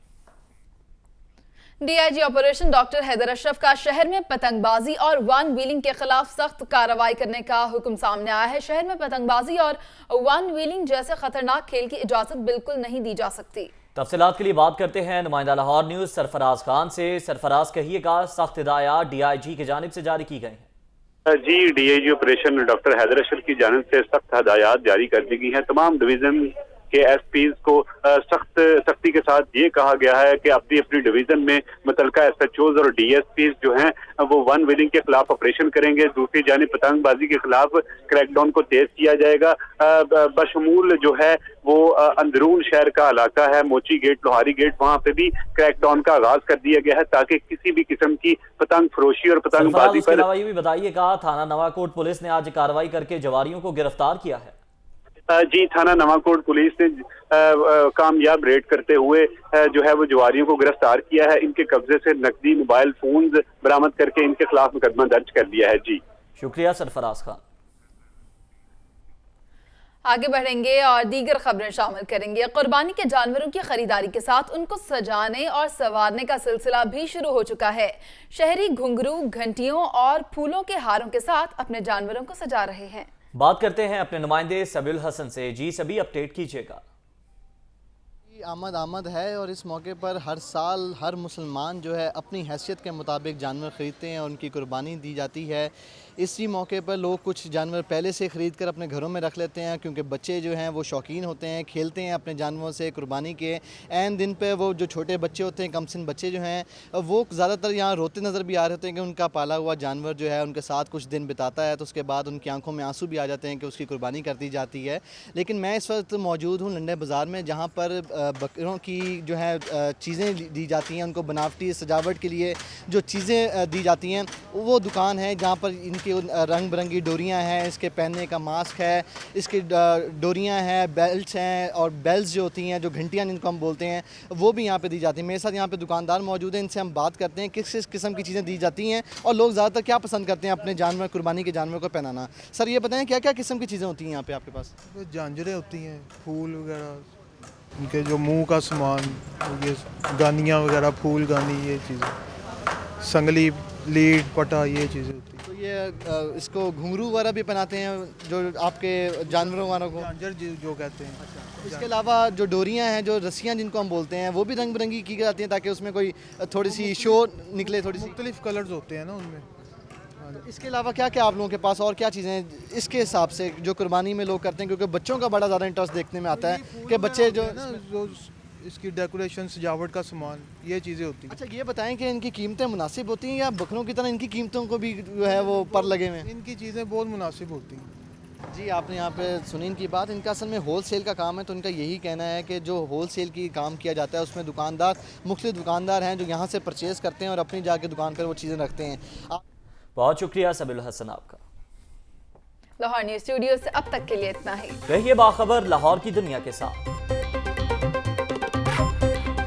DIG operation doctor Haider Ashraf का शहर में पतंगबाजी और वन व्हीलिंग के खिलाफ सख्त कार्रवाई करने का हुक्म सामने आया है। शहर में पतंगबाजी और वन व्हीलिंग जैसे खतरनाक खेल की इजाजत बिल्कुल नहीं दी जा सकती। तफसीलात के लिए बात करते हैं नुमाइंदा लाहौर न्यूज सरफराज खान से। सरफराज, कहिएगा, सख्त हिदायत डीआईजी की जानिब से जारी की गई हैं। जी, DIG operation doctor Haider Ashraf की जानिब से सख्त हिदायत जारी कर दी गई है। तमाम डिवीजन के एसपीज को सख्ती के साथ ये कहा गया है कि अपनी अपनी डिवीजन में मुतलका एसएचओज और डीएसपीज जो हैं वो वन व्हीलिंग के खिलाफ ऑपरेशन करेंगे। दूसरी जानिब पतंगबाजी के खिलाफ क्रैकडाउन को तेज किया जाएगा। बशमूल जो है वो अंदरून शहर का इलाका है, मोची गेट, लोहारी गेट, वहाँ पे भी क्रैकडाउन का आगाज कर दिया गया है ताकि किसी भी किस्म की पतंग फरोशी और पतंगबाजी पर। ये भी बताइएगा, थाना नवाकोट पुलिस ने आज कार्रवाई करके जवारियों को गिरफ्तार किया है। जी, थाना नवाकोट पुलिस ने कामयाब रेड करते हुए जो है वो जवारियों को गिरफ्तार किया है। इनके कब्जे से नकदी, मोबाइल फोन बरामद करके इनके खिलाफ मुकदमा दर्ज कर दिया है। जी शुक्रिया सरफराज खान। आगे बढ़ेंगे और दीगर खबरें शामिल करेंगे। कुर्बानी के जानवरों की खरीदारी के साथ उनको सजाने और संवारने का सिलसिला भी शुरू हो चुका है। शहरी घुंघरू, घंटियों और फूलों के हारों के साथ अपने जानवरों को सजा रहे हैं। बात करते हैं अपने नुमाइंदे सबील हसन से। जी सभी, अपडेट कीजिएगा। आमद है और इस मौके पर हर साल हर मुसलमान जो है अपनी हैसियत के मुताबिक जानवर ख़रीदते हैं और उनकी कुर्बानी दी जाती है। इसी मौके पर लोग कुछ जानवर पहले से ख़रीद कर अपने घरों में रख लेते हैं क्योंकि बच्चे जो हैं वो शौकीन होते हैं, खेलते हैं अपने जानवरों से। कुर्बानी के ऐन दिन पे वो जो छोटे बच्चे होते हैं, कमसिन बच्चे जो हैं, वो ज़्यादातर यहाँ रोते नज़र भी आ रहे होते हैं कि उनका पाला हुआ जानवर जो है उनके साथ कुछ दिन बिताता है, तो उसके बाद उनकी आंखों में आंसू भी आ जाते हैं कि उसकी कुर्बानी कर दी जाती है। लेकिन मैं इस वक्त मौजूद हूँ लंडे बाज़ार में, जहाँ पर बकरों की जो है चीज़ें दी जाती हैं, उनको बनावटी सजावट के लिए जो चीज़ें दी जाती हैं, वो दुकान है जहाँ पर इनकी रंग बिरंगी डोरियाँ हैं, इसके पहनने का मास्क है, इसकी डोरियाँ हैं, बेल्ट्स हैं और बेल्स जो होती हैं, जो घंटियाँ जिनको हम बोलते हैं, वो भी यहाँ पे दी जाती हैं। मेरे साथ यहाँ पे दुकानदार मौजूद हैं, इनसे हम बात करते हैं किस किस्म की चीज़ें दी जाती हैं और लोग ज़्यादातर क्या पसंद करते हैं अपने जानवर, कुर्बानी के जानवर को पहनाना। सर ये बताएं क्या क्या किस्म की चीज़ें होती हैं यहाँ पे आपके पास? झांझरें होती हैं, फूल वगैरह, उनके जो मुंह का सामान, ये गानियाँ वगैरह, फूल गानी, ये चीज़ें, संगली, लीड, पटा, ये चीज़ें होती हैं। तो ये इसको घुंघरू वगैरह भी पहनाते हैं जो आपके जानवरों वालों को? झांझर जो कहते हैं। इसके अलावा जो डोरियाँ हैं, जो रस्सियाँ जिनको हम बोलते हैं, वो भी रंग बिरंगी की जाती हैं ताकि उसमें कोई थोड़ी सी शो निकले, थोड़ी सी मुख्तलिफ कलर्स होते हैं ना उनमें। इसके अलावा क्या क्या आप लोगों के पास और क्या चीज़ें इसके हिसाब से जो कुर्बानी में लोग करते हैं, क्योंकि बच्चों का बड़ा ज़्यादा इंटरेस्ट देखने में आता है कि बच्चे जो ना जो इसकी डेकोरेशन, सजावट का सामान, ये चीज़ें होती हैं। अच्छा ये बताएं कि इनकी कीमतें मुनासिब होती हैं या बकरों की तरह इनकी कीमतों को भी जो है वो पर लगे हुए हैं? इनकी चीज़ें बहुत मुनासिब होती हैं। जी आपने यहाँ पे सुनी इनकी बात। इनका असल में होल सेल का काम है, तो इनका यही कहना है कि जो होल सेल की काम किया जाता है उसमें दुकानदार, मुख्तलिफ दुकानदार हैं जो यहाँ से परचेज़ करते हैं और अपनी जाके दुकान पर वो चीज़ें रखते हैं। बहुत शुक्रिया सबील हसन आपका। लाहौर न्यूज स्टूडियो से अब तक के लिए इतना ही। रहिए बाखबर लाहौर की दुनिया के साथ।